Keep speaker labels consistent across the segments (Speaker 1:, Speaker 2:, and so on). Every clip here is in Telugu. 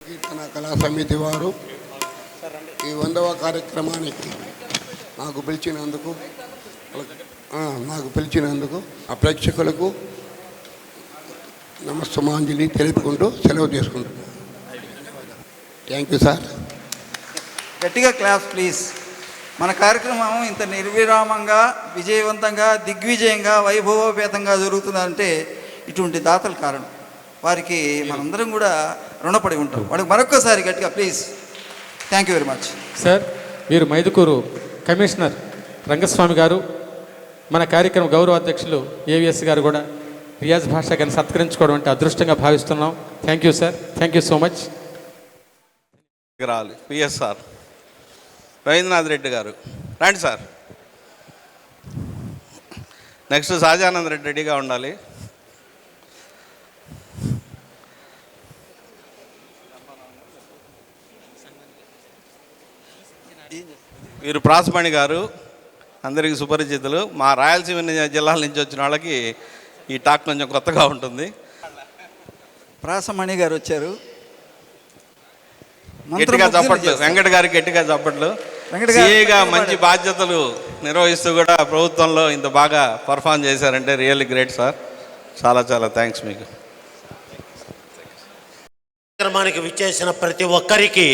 Speaker 1: కీర్తన కళా సమితి వారు ఈ 100వ కార్యక్రమానికి నాకు పిలిచినందుకు ఆ ప్రేక్షకులకు నమస్తమాంజలి తెలుపుకుంటూ సెలవు తీసుకుంటున్నాను. Thank you sir.
Speaker 2: గట్టిగా క్లాస్ ప్లీజ్. మన కార్యక్రమం ఇంత నిర్విరామంగా, విజయవంతంగా, దిగ్విజయంగా, వైభవోపేతంగా జరుగుతుందంటే ఇటువంటి దాతల కారణం. వారికి మనందరం కూడా రుణపడి ఉంటాం. వాడికి మరొక్కసారి గట్టిగా please. Thank you very much
Speaker 3: sir. మీరు మైదుకూరు కమిషనర్ రంగస్వామి గారు, మన కార్యక్రమ గౌరవ అధ్యక్షులు ఏవిఎస్ గారు కూడా రియాజ్ భాషా గారిని సత్కరించుకోవడం అంటే అదృష్టంగా భావిస్తున్నాం. Thank you sir. Thank you so much.
Speaker 4: రావాలి పిఎస్ఆర్ రవీంద్రనాథ్ రెడ్డి గారు రండి సార్. నెక్స్ట్ సహజానంద రెడ్డి రెడీగా ఉండాలి. వీరు ప్రాసమణి గారు అందరికీ సుపరిచితులు. మా రాయలసీమ జిల్లాల నుంచి వచ్చిన వాళ్ళకి ఈ టాక్ కొంచెం కొత్తగా ఉంటుంది.
Speaker 2: ప్రాసమణి గారు వచ్చారు.
Speaker 4: గట్టిగా చప్పట్లు వెంకట గారికి, గట్టిగా చప్పట్లు. సీఏగా మంచి బాధ్యతలు నిర్వహిస్తూ కూడా ప్రభుత్వంలో ఇంత బాగా పర్ఫామ్ చేశారంటే రియల్లీ గ్రేట్ సార్. చాలా చాలా థ్యాంక్స్ మీకు.
Speaker 5: కార్యక్రమానికి విచ్చేసిన ప్రతి ఒక్కరికి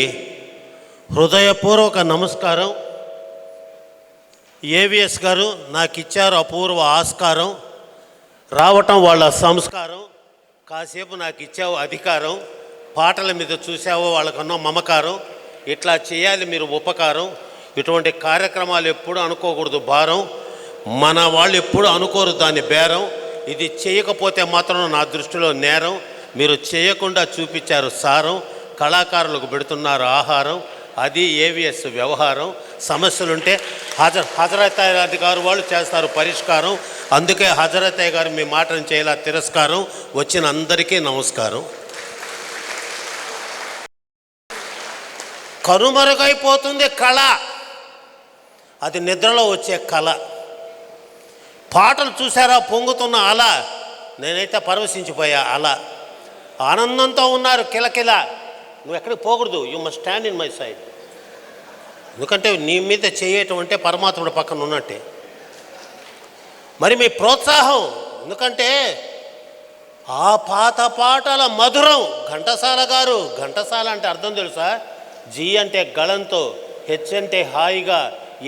Speaker 5: హృదయపూర్వక నమస్కారం. ఏవిఎస్ గారు నాకు ఇచ్చారు అపూర్వ ఆస్కారం, రావటం వాళ్ళ సంస్కారం. కాసేపు నాకు ఇచ్చావు అధికారం, పాటల మీద చూసావో వాళ్ళకన్నా మమకారం. ఇట్లా చేయాలి మీరు ఉపకారం. ఇటువంటి కార్యక్రమాలు ఎప్పుడు అనుకోకూడదు భారం. మన వాళ్ళు ఎప్పుడు అనుకోరు దాన్ని బేరం. ఇది చేయకపోతే మాత్రం నా దృష్టిలో నేరం. మీరు చేయకుండా చూపించారు సారం. కళాకారులకు పెడుతున్నారు ఆహారం. అది ఏవిఎస్ వ్యవహారం. సమస్యలుంటే హజరత్ గారు వాళ్ళు చేస్తారు పరిష్కారం. అందుకే హజరత్ గారు మీ మాటను చేయాల తిరస్కారం. వచ్చిన అందరికీ నమస్కారం. కనుమరుగైపోతుంది కళ, అది నిద్రలో వచ్చే కళ. పాటలు చూసారా పొంగుతున్న అల, నేనైతే పరవశించిపోయా అలా. ఆనందంతో ఉన్నారు కిలకిల. నువ్వు ఎక్కడికి పోకూడదు, you must stand in my side. ఎందుకంటే నీ మీద చేయటం అంటే పరమాత్ముడు పక్కన ఉన్నట్టే. మరి మీ ప్రోత్సాహం, ఎందుకంటే ఆ పాత పాటల మధురం. ఘంటసాల గారు, ఘంటసాల అంటే అర్థం తెలుసా? జీ అంటే గళంతో, హెచ్ అంటే హాయిగా,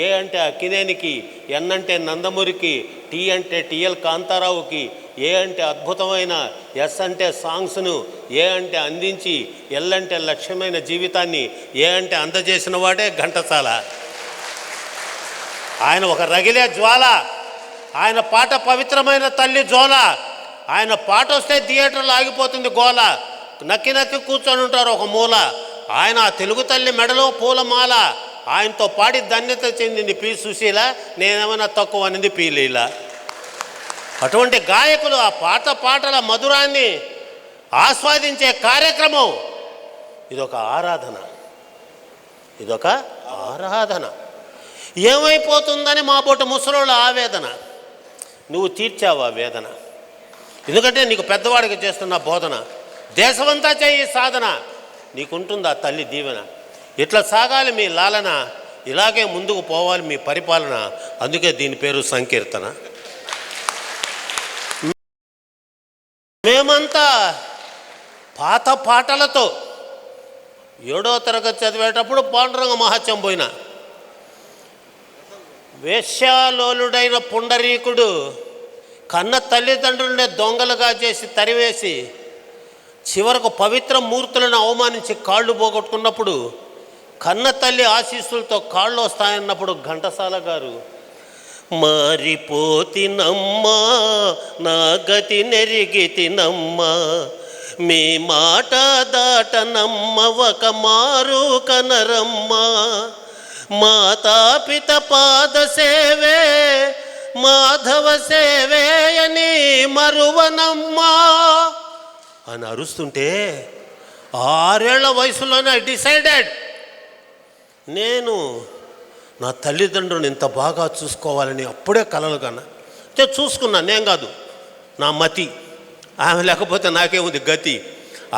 Speaker 5: ఏ అంటే అక్కినేనికి, ఎన్ అంటే నందమూరికి, టీ అంటే టిఎల్ కాంతారావుకి, ఏ అంటే అద్భుతమైన, ఎస్ అంటే సాంగ్స్ను, ఏ అంటే అందించి, ఎల్ అంటే లక్ష్యమైన జీవితాన్ని, ఏ అంటే అందజేసిన వాడే ఘంటసాల. ఆయన ఒక రగిలే జ్వాల. ఆయన పాట పవిత్రమైన తల్లి జోల. ఆయన పాట వస్తే థియేటర్లో ఆగిపోతుంది గోల. నక్కి నక్కి కూర్చొని ఉంటారు ఒక మూల. ఆయన తెలుగు తల్లి మెడలో పూలమాల. ఆయనతో పాడి ధన్యత చెందింది పి సుశీల. నేనేమైనా తక్కువ అనేది పి లీల. అటువంటి గాయకులు ఆ పాటల మధురాన్ని ఆస్వాదించే కార్యక్రమం ఇదొక ఆరాధన. ఇదొక ఆరాధన. ఏమైపోతుందని మా బొట్టు ముసలోళ్ళ ఆవేదన. నువ్వు తీర్చావు ఆ వేదన. ఎందుకంటే నీకు పెద్దవాడికి చేస్తున్న బోధన, దేశమంతా చేయి సాధన, నీకుంటుంది ఆ తల్లి దీవెన. ఇట్లా సాగాలి మీ లాలన, ఇలాగే ముందుకు పోవాలి మీ పరిపాలన. అందుకే దీని పేరు సంకీర్తన. మేమంతా పాత పాటలతో 7వ తరగతి చదివేటప్పుడు పాండురంగ మహత్యం పోయిన. వేశ్యాలోలుడైన పుండరీకుడు కన్న తల్లిదండ్రులనే దొంగలుగా చేసి తరివేసి చివరకు పవిత్ర మూర్తులను అవమానించి కాళ్ళు పోగొట్టుకున్నప్పుడు, కన్న తల్లి ఆశీస్సులతో కాళ్ళు వస్తాయన్నప్పుడు ఘంటసాల గారు, మారిపోతినమ్మా నా గతి నెరిగితినమ్మా, మీ మాట దాటనమ్మ ఒక మారు కనరమ్మా, మాతాపిత పాద సేవే మాధవ సేవే అని మరువనమ్మా అని అరుస్తుంటే 6 ఏళ్ల వయసులోనే డిసైడెడ్, నేను నా తల్లిదండ్రులను ఇంత బాగా చూసుకోవాలని అప్పుడే కలలు కన్నా. అంటే చూసుకున్నాను, నేను కాదు, నా మతి. ఆమె లేకపోతే నాకేముంది గతి.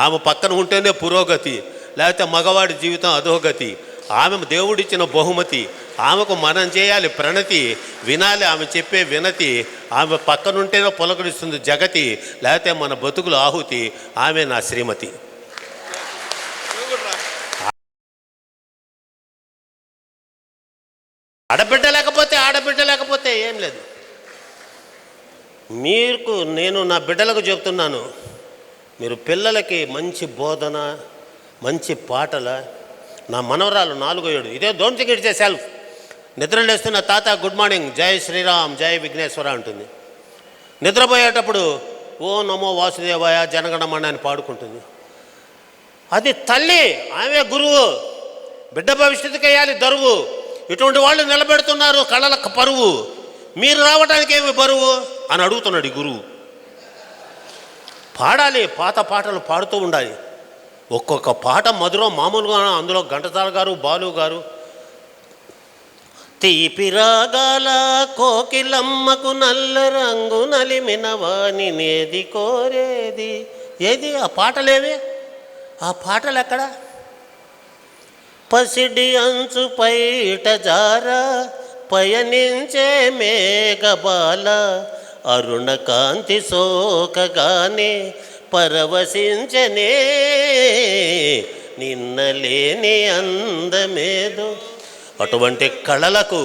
Speaker 5: ఆమె పక్కన ఉంటేనే పురోగతి. లేకపోతే మగవాడి జీవితం అధోగతి. ఆమె దేవుడిచ్చిన బహుమతి, ఆమెకు మనం చేయాలి ప్రణతి, వినాలి ఆమె చెప్పే వినతి. ఆమె పక్కనుంటేనే పులకరిస్తుంది జగతి, లేకపోతే మన బతుకులు ఆహుతి. ఆమె నా శ్రీమతి. ఆడబిడ్డ లేకపోతే ఏం లేదు. నేను నా బిడ్డలకు చెప్తున్నాను, మీరు పిల్లలకి మంచి బోధన, మంచి పాటల. నా మనవరాలు 4వ ఏడు ఇదే don't think it's a self. నిద్రలేస్తున్న తాత గుడ్ మార్నింగ్, జై శ్రీరామ్, జై విఘ్నేశ్వర అంటుంది. నిద్రపోయేటప్పుడు ఓ నమో వాసుదేవాయ జనగణమన అని పాడుకుంటుంది. అది తల్లి, ఆమె గురువు. బిడ్డ భవిష్యత్తుకి వేయాలి దరువు. ఇటువంటి వాళ్ళు నిలబెడుతున్నారు కళలకు పరువు. మీరు రావడానికి ఏమి బరువు అని అడుగుతున్నాడు ఈ గురువు. పాడాలి, పాత పాటలు పాడుతూ ఉండాలి. ఒక్కొక్క పాట మధురం, మామూలుగా. అందులో ఘంటసాల గారు, బాలు గారు. తీపి రాగాల కోకిలమ్మకు నల్ల రంగు నలిమిన వానినేది కోరేది. ఏది ఆ పాటలేవి? ఆ పాటలు ఎక్కడ? పసిడి అంచు పైట జార పయనించే మేఘబాల అరుణ కాంతి సోకగానే పరవశించనే నిన్నలేని అందమేదో. అటువంటి కళలకు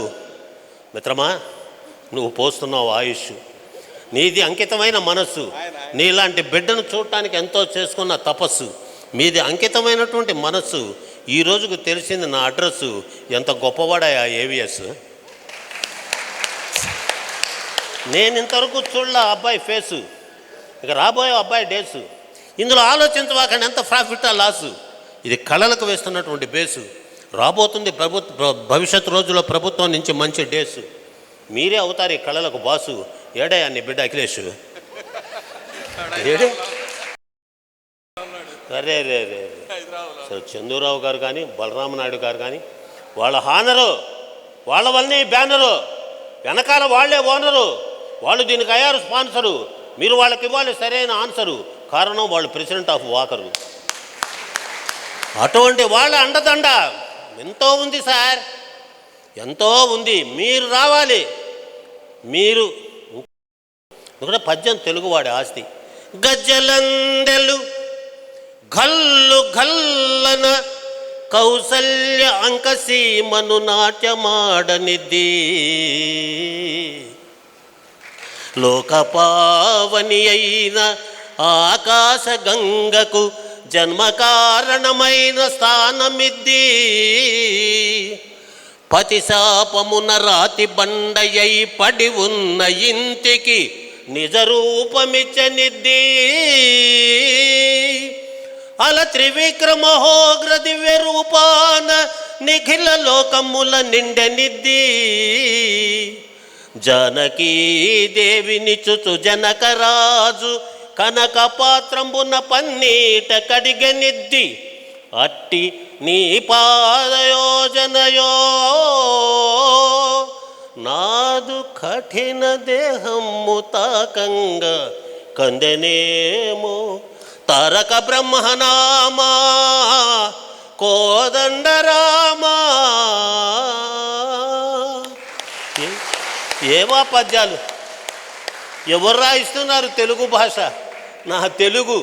Speaker 5: మిత్రమా నువ్వు పోస్తున్నావు ఆయుష్. నీది అంకితమైన మనస్సు. నీలాంటి బిడ్డను చూడటానికి ఎంతో చేసుకున్న తపస్సు. మీది అంకితమైనటువంటి మనస్సు. ఈ రోజుకు తెలిసింది నా అడ్రస్సు. ఎంత గొప్పవాడా ఏవిఎస్. నేను ఇంతవరకు చూడలే అబ్బాయి ఫేసు, ఇక రాబోయే అబ్బాయి డేసు. ఇందులో ఆలోచించవాకండి ఎంత ప్రాఫిటా లాసు. ఇది కళలకు వేస్తున్నటువంటి బేసు. రాబోతుంది భవిష్యత్తు రోజుల్లో ప్రభుత్వం నుంచి మంచి డేసు. మీరే అవుతారు ఈ కళలకు బాసు. ఏడే నీ బిడ్డ అఖిలేష్? ఏడే? అరే రే రే సార్, చందూరావు గారు కానీ బలరామనాయుడు గారు కానీ వాళ్ళ హానరు, వాళ్ళ వల్లనే బ్యానరు, వెనకాల వాళ్లే ఓనరు. వాళ్ళు దీనికి అయ్యారు స్పాన్సరు. మీరు వాళ్ళకి ఇవ్వాలి సరైన ఆన్సరు. కారణం వాళ్ళు ప్రెసిడెంట్ ఆఫ్ వాకరు. అటువంటి వాళ్ళ అండదండ ఎంతో ఉంది సార్, ఎంతో ఉంది. మీరు రావాలి. మీరు ఇక్కడ పద్యం తెలుగువాడి ఆస్తి. గజ్జలందెలు గల్లు గల్లన కౌసల్య అంకసీమను నాట్యమాడనిద్ది లోకపావని అయిన ఆకాశ గంగకు జన్మ కారణమైన స్థానమిద్ది పతిశాపమున రాతి బండయై పడి ఉన్న ఇంటికి నిజ రూపమిచ్చనిద్ది అల త్రివిక్రమహోగ్ర దివ్య రూపాన నిఖిల లోకముల నిండనిద్ది జానకీ దేవిని చుచు జనకరాజు కనక పాత్రంబున పన్నీట కడిగనిద్ది అట్టి నీ పాదయోజనయో నాదు కఠిన దేహము తాకంగా కందెనేమో తారక బ్రహ్మనామా కోదండరామా. ఏవా పద్యాలు ఎవరు రాయిస్తున్నారు తెలుగు భాష? నా తెలుగు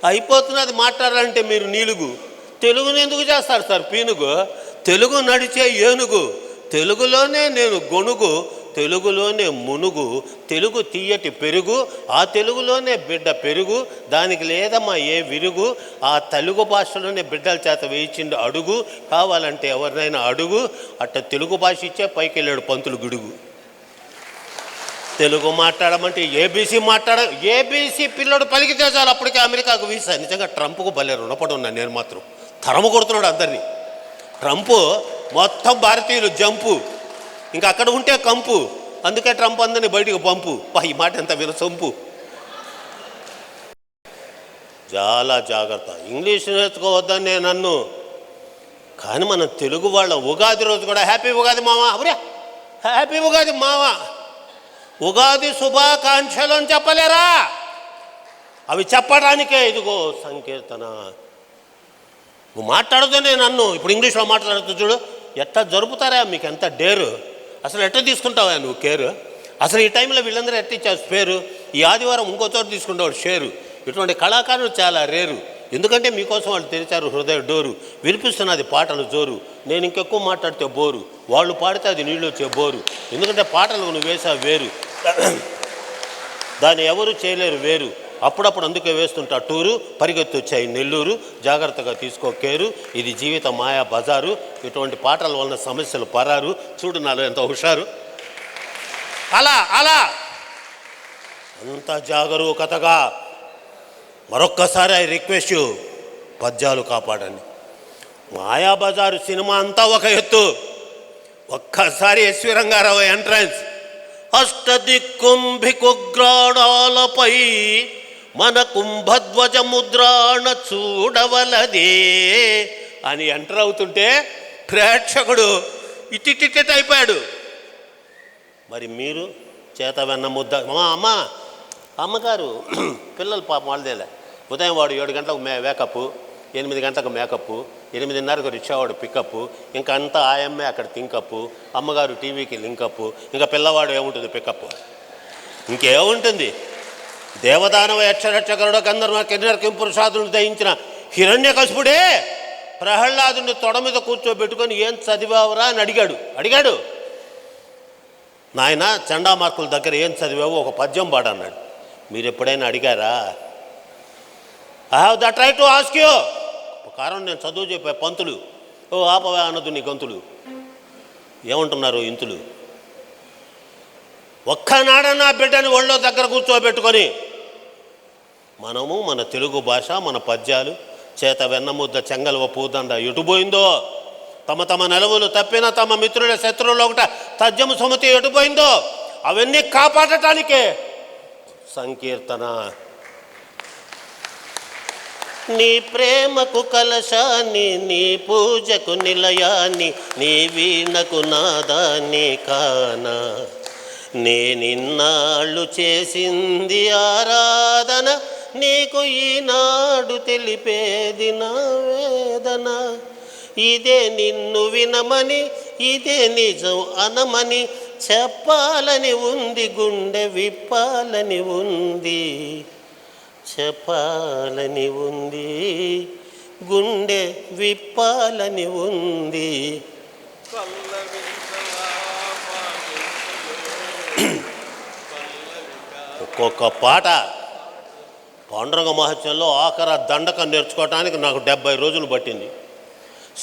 Speaker 5: అయిపోతున్నది మాట్లాడాలంటే మీరు నీలుగు. తెలుగుని ఎందుకు చేస్తారు సార్ పీనుగు? తెలుగు నడిచే ఏనుగు. తెలుగులోనే నేను గొణుగు, తెలుగులోనే మునుగు, తెలుగు తీయటి పెరుగు, ఆ తెలుగులోనే బిడ్డ పెరుగు, దానికి లేదమ్మా ఏ విరుగు. ఆ తెలుగు భాషలోనే బిడ్డల చేత వేయించిండు అడుగు, కావాలంటే ఎవరినైనా అడుగు. అట్ట తెలుగు భాష ఇచ్చే పైకి వెళ్ళాడు పంతులు గుడుగు. తెలుగు మాట్లాడమంటే ఏబీసీ పిల్లడు పలికితే చాలు అప్పటికే అమెరికాకు వీసా. నిజంగా ట్రంప్కు భలే రుణపడి ఉన్నాను నేను మాత్రం. తరము కొడుతున్నాడు అందరినీ. ట్రంప్ మొత్తం భారతీయులు జంపు, ఇంకా అక్కడ ఉంటే కంపు, అందుకే ట్రంప్ అందరినీ బయటికి పంపు. ఈ మాట ఎంత వినసొంపు. చాలా జాగ్రత్త. ఇంగ్లీష్ నేర్చుకోవద్దని నేను నన్ను, కానీ మనం తెలుగు వాళ్ళ ఉగాది రోజు కూడా హ్యాపీ ఉగాది మావా, అవునా హ్యాపీ ఉగాది మావా, ఉగాది శుభాకాంక్షలు అని చెప్పలేరా? అవి చెప్పడానికే ఇదిగో సంకీర్తన. నువ్వు మాట్లాడదు నన్ను ఇప్పుడు ఇంగ్లీష్లో మాట్లాడుతూ చూడు, ఎట్లా జరుపుతారా, మీకు ఎంత డేరు, అసలు ఎట్లా తీసుకుంటావా నువ్వు కేరు, అసలు ఈ టైంలో వీళ్ళందరూ ఎట్లా ఇచ్చారు స్పేరు, ఈ ఆదివారం ఇంకో చోట తీసుకుంటాడు షేరు. ఇటువంటి కళాకారులు చాలా రేరు, ఎందుకంటే మీకోసం వాళ్ళు తెరిచారు హృదయ డోరు, వినిపిస్తున్నది పాటలు జోరు, నేను ఇంకెక్కువ మాట్లాడితే బోరు, వాళ్ళు పాడితే అది నీళ్ళు వచ్చే బోరు, ఎందుకంటే పాటలు నువ్వు వేసావు వేరు, దాన్ని ఎవరు చేయలేరు వేరు, అప్పుడప్పుడు అందుకే వేస్తుంటా టూరు, పరిగెత్తి వచ్చాయి నెల్లూరు, జాగ్రత్తగా తీసుకో కేరు, ఇది జీవిత మాయా బజారు, ఇటువంటి పాటల వలన సమస్యలు పరారు, చూడు నాలో ఎంత హుషారు. అలా అలా అంత జాగరూకతగా మరొక్కసారి ఐ రిక్వెస్ట్ యూ, పద్యాలు కాపాడండి. మాయాబజారు సినిమా అంతా ఒక ఎత్తు, ఒక్కసారి ఎస్వి రంగారావు ఎంట్రన్స్, అష్టదిక్కుంభికుగ్రాణాలపై మన కుంభధ్వజ ముద్రాణ చూడవలదే అని ఎంటర్ అవుతుంటే ప్రేక్షకుడు ఇట్టిట్టిట్ అయిపోయాడు. మరి మీరు చేత వెన్న ముద్ద, అమ్మగారు పిల్లలు పాపం వాళ్ళదేలే, ఉదయం వాడు 7 గంటలకు వేకప్, 8 గంటలకు మేకప్, 8:30కు రిక్షావాడు పికప్, ఇంకా అంతా ఆయమ్మే అక్కడ థింకప్, అమ్మగారు టీవీకి లింకప్, ఇంకా పిల్లవాడు ఏముంటుంది పికప్, ఇంకేముంటుంది. దేవదానవ యక్షరక్షకరుడు గంధర్వ కిన్నర కింపురుషాదులను దయించిన హిరణ్యకశిపుడే ప్రహ్లాదుని తొడ మీద కూర్చోబెట్టుకొని ఏం చదివావురా అని అడిగాడు. నాయన చండామార్కుల దగ్గర ఏం చదివావు, ఒక పద్యం పాడన్నాడు. మీరు ఎప్పుడైనా అడిగారా? I have that right to ask you. కారణం నేను చదువు చెప్పే పంతులు, ఓ ఆపవే అనదు నీ గంతులు, ఏమంటున్నారు ఇంతులు. ఒక్కనాడ నా బిడ్డని ఒళ్ళో దగ్గర కూర్చోబెట్టుకొని మనము మన తెలుగు భాష, మన పద్యాలు, చేత వెన్నముద్ద చెంగల్వ పూదండ ఎటుపోయిందో, తమ తమ నెలవులు తప్పిన తమ మిత్రుల శత్రువులు ఒకట తజ్జము సుమతి ఎటుపోయిందో, అవన్నీ కాపాడటానికే సంకీర్తన. నీ ప్రేమకు కలశాన్ని, నీ పూజకు నిలయాన్ని, నీ వీణకు నాదాన్ని కానా, నేనిన్నాళ్ళు చేసింది ఆరాధన, నీకు ఈనాడు తెలిపేది నా వేదన. ఇదే నిన్ను వినమని, ఇదే నిజం అనమని, చెప్పాలని ఉంది, గుండె విప్పాలని ఉంది, చెప్పాలని ఉంది, గుండె విప్పాలని ఉంది. ఒక్కొక్క పాట పాండురంగ మహత్యంలో ఆఖర దండకం నేర్చుకోవటానికి నాకు 70 రోజులు పట్టింది,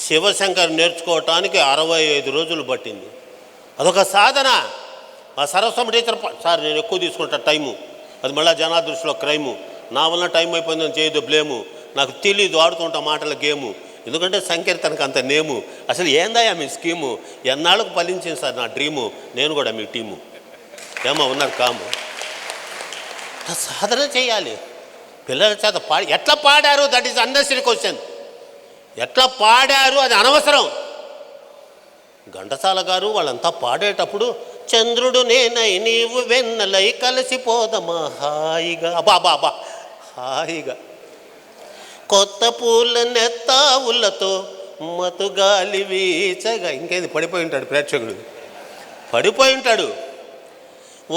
Speaker 5: శివశంకర్ నేర్చుకోవటానికి 65 రోజులు పట్టింది. అదొక సాధన. ఆ సరస్వతం టీచర్ సార్ నేను ఎక్కువ తీసుకుంటా టైము, అది మళ్ళీ జనాదృష్టిలో క్రైము, నా వలన టైం అయిపోయిందని చేయదు బ్లేము, నాకు తెలీదు ఆడుతుంటా మాటల గేము, ఎందుకంటే సంకీర్తనకు అంత నేము, అసలు ఏందయ్యా మీ స్కీము, ఎన్నాళ్ళకు ఫలించింది సార్ నా డ్రీము, నేను కూడా మీ టీము, ఏమో ఉన్నారు కాము. సాధన చేయాలి, పిల్లల చేత ఎట్లా పాడారు, దట్ ఈస్ అన్నెసరీ క్వశ్చన్. ఎట్లా పాడారు అది అనవసరం. ఘంటసాల గారు వాళ్ళంతా పాడేటప్పుడు చంద్రుడు నేనై నీవు వెన్నలై కలిసిపోదమా హాయిగా, అబ్బా హాయిగా, కొత్త పూల నెత్తావులతో మతుగాలి వీచగా, ఇంకేంది పడిపోయి ఉంటాడు ప్రేక్షకుడు, పడిపోయి ఉంటాడు.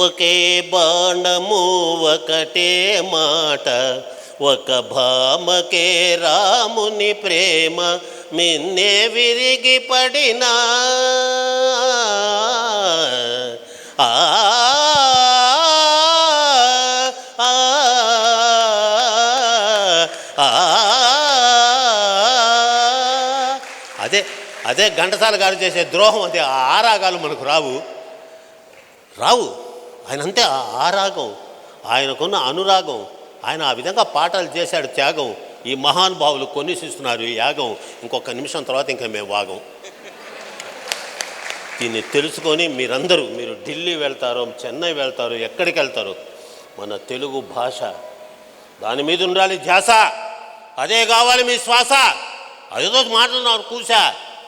Speaker 5: ఒకే బాణము ఒకటే మాట, ఒక భామకే రాముని ప్రేమ, మిన్నే విరిగి పడినా అదే ఘంటసాల గారు చేసే ద్రోహం. అదే ఆ రాగాలు మనకు రావు. ఆయన అంతే ఆ రాగం, ఆయనకున్న అనురాగం, ఆయన ఆ విధంగా పాటలు చేశాడు, త్యాగం. ఈ మహానుభావులు కొన్నిసిస్తున్నారు ఈ యాగం, ఇంకొక నిమిషం తర్వాత ఇంకా మేము వాగం. దీన్ని తెలుసుకొని మీరు ఢిల్లీ వెళ్తారో, చెన్నై వెళ్తారో, ఎక్కడికి వెళ్తారో, మన తెలుగు భాష దాని మీద ఉండాలి ధ్యాస, అదే కావాలి మీ శ్వాస. అదేదో మాటలు నాకు కూసా,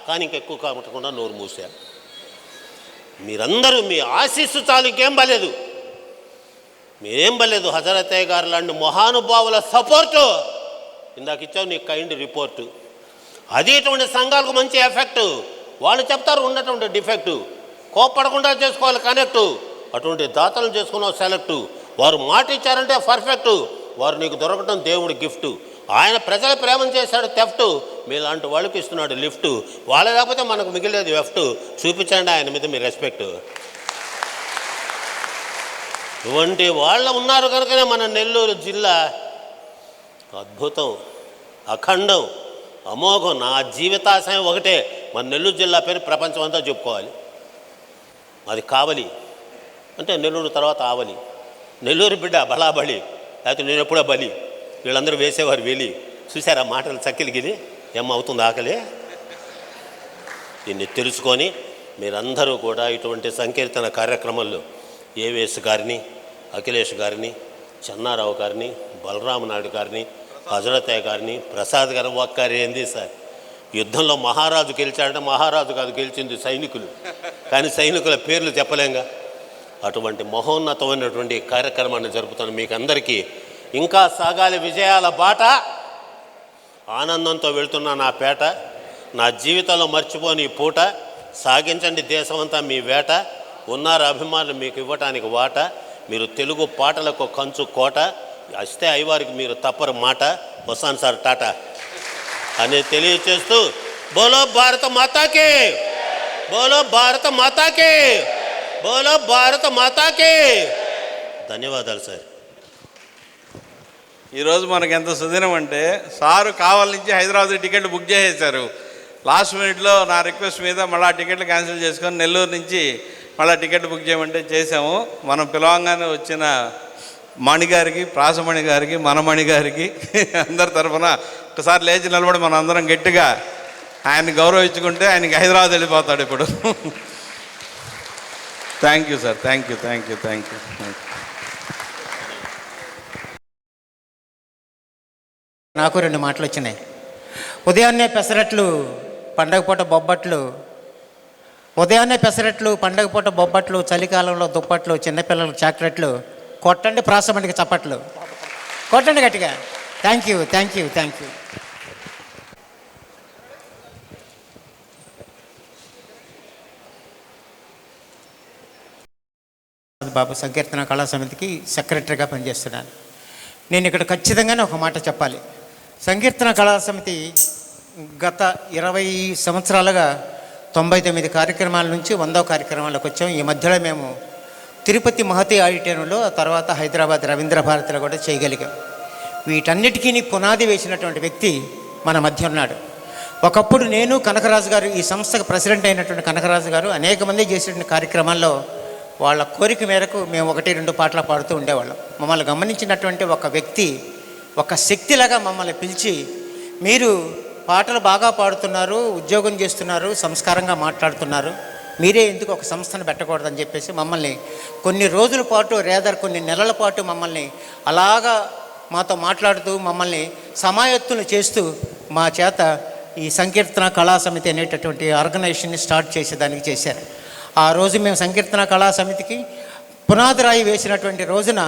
Speaker 5: కానీ ఇంకెక్కువ కాకుండా నోరు మూసా. మీరందరూ మీ ఆశీస్సు చాలు, ఇంకేం బలేదు, మీరేం బలేదు. హజరతయ్య గారు లాంటి మహానుభావుల సపోర్టు ఇందాక ఇచ్చావు నీ కైండ్ రిపోర్టు. అది ఇటువంటి సంఘాలకు మంచి ఎఫెక్ట్. వాళ్ళు చెప్తారు ఉన్నటువంటి డిఫెక్టు, కోప్పడకుండా చేసుకోవాలి కనెక్టు. అటువంటి దాతలను చేసుకున్న సెలెక్టు. వారు మాట ఇచ్చారంటే పర్ఫెక్టు. వారు నీకు దొరకటం దేవుడి గిఫ్ట్. ఆయన ప్రజల ప్రేమను చేశాడు థెఫ్ట్. మీలాంటి వాళ్ళకి ఇస్తున్నాడు లిఫ్ట్. వాళ్ళ లేకపోతే మనకు మిగిలేదు లెఫ్ట్. చూపించండి ఆయన మీద మీ రెస్పెక్ట్. ఇటువంటి వాళ్ళు ఉన్నారు కనుకనే మన నెల్లూరు జిల్లా అద్భుతం, అఖండం, అమోఘం. నా జీవితాశయం ఒకటే, మన నెల్లూరు జిల్లా పేరు ప్రపంచం అంతా చెప్పుకోవాలి. అది కావలి అంటే నెల్లూరు తర్వాత ఆవలి. నెల్లూరు బిడ్డ బలాబలి, లేకపోతే నేను ఎప్పుడో బలి. వీళ్ళందరూ వేసేవారు వేలి. చూసారా మాటలు చక్కిలిగిలి ఏమవుతుంది ఆకలి. దీన్ని తెలుసుకొని మీరందరూ కూడా ఇటువంటి సంకీర్తన కార్యక్రమాల్లో ఏవేఎస్ గారిని, అఖిలేష్ గారిని, చెన్నారావు గారిని, బలరామనాయుడు గారిని, హజరతయ్య గారిని, ప్రసాద్ గారు ఒక్కరేంది సార్. యుద్ధంలో మహారాజు గెలిచాడంటే మహారాజు కాదు, గెలిచింది సైనికులు. కానీ సైనికుల పేర్లు చెప్పలేంగా. అటువంటి మహోన్నతమైనటువంటి కార్యక్రమాన్ని జరుపుతాను. మీకు అందరికీ ఇంకా సాగాలి విజయాల బాట. ఆనందంతో వెళ్తున్నా నా పేట, నా జీవితంలో మర్చిపోని ఈ పూట. సాగించండి దేశమంతా మీ వేట. ఉన్నారు అభిమానులు మీకు ఇవ్వటానికి వాట. మీరు తెలుగు పాటలకు కంచు కోట. వస్తే అయ్యవారికి మీరు తప్పరు మాట. వస్తాను సార్ టాటా అని తెలియచేస్తూ బోలో భారత మాతాకి, బోలో భారత మాతాకి, బోలో భారత మాతాకి. ధన్యవాదాలు సార్.
Speaker 4: ఈరోజు మనకు ఎంత సుదినం అంటే, సారు కావాల నుంచి హైదరాబాద్ టికెట్లు బుక్ చేసేసారు. లాస్ట్ మినిట్లో నా రిక్వెస్ట్ మీద మళ్ళీ టికెట్లు క్యాన్సిల్ చేసుకొని నెల్లూరు నుంచి మళ్ళీ టికెట్ బుక్ చేయమంటే చేసాము. మనం పిలవంగానే వచ్చిన మణిగారికి, ప్రాసమణి గారికి, మనమణి గారికి అందరి తరఫున ఒకసారి లేచి నిలబడి మనం అందరం గట్టిగా ఆయన్ని గౌరవించుకుంటే ఆయనకి హైదరాబాద్ వెళ్ళిపోతాడు ఇప్పుడు. Thank you sir, thank you, thank you, thank you.
Speaker 6: నాకు 2 మాటలు వచ్చినాయి. ఉదయాన్నే పెసరట్లు, పండగ పూట బొబ్బట్లు. ఉదయాన్నే పెసరట్లు, పండగ పూట బొబ్బట్లు, చలికాలంలో దుప్పట్లు, చిన్నపిల్లలకు చాక్లెట్లు. కొట్టండి ప్రాసమణికి చప్పట్లు, కొట్టండి గట్టిగా. Thank you, thank you, thank you. బాబు సంకీర్తన కళా సమితికి సెక్రటరీగా పనిచేస్తున్నాను. నేను ఇక్కడ ఖచ్చితంగానే ఒక మాట చెప్పాలి. సంకీర్తన కళా సమితి గత 20 సంవత్సరాలుగా 99 కార్యక్రమాల నుంచి 100వ కార్యక్రమాలకు వచ్చాం. ఈ మధ్యలో మేము తిరుపతి మహతి ఆడిటోరియంలో, ఆ తర్వాత హైదరాబాద్ రవీంద్ర భారతిలో కూడా చేయగలిగాం. వీటన్నిటికీ పునాది వేసినటువంటి వ్యక్తి మన మధ్య ఉన్నాడు. ఒకప్పుడు నేను, కనకరాజు గారు, ఈ సంస్థకు ప్రెసిడెంట్ అయినటువంటి కనకరాజు గారు అనేక మంది చేసినటువంటి కార్యక్రమాల్లో వాళ్ళ కోరిక మేరకు మేము 1-2 పాటలు పాడుతూ ఉండేవాళ్ళం. మమ్మల్ని గమనించినటువంటి ఒక వ్యక్తి, ఒక శక్తిలాగా మమ్మల్ని పిలిచి, మీరు పాటలు బాగా పాడుతున్నారు, ఉద్యోగం చేస్తున్నారు, సంస్కారంగా మాట్లాడుతున్నారు, మీరే ఎందుకు ఒక సంస్థను పెట్టకూడదని చెప్పేసి మమ్మల్ని కొన్ని రోజుల పాటు, రేదర్ కొన్ని నెలల పాటు మమ్మల్ని అలాగా మాతో మాట్లాడుతూ, మమ్మల్ని సమాయత్తులు చేస్తూ మా చేత ఈ సంకీర్తన కళా సమితి అనేటటువంటి ఆర్గనైజేషన్ని స్టార్ట్ చేసేదానికి చేశారు. ఆ రోజు మేము సంకీర్తన కళా సమితికి పునాది రాయి వేసినటువంటి రోజున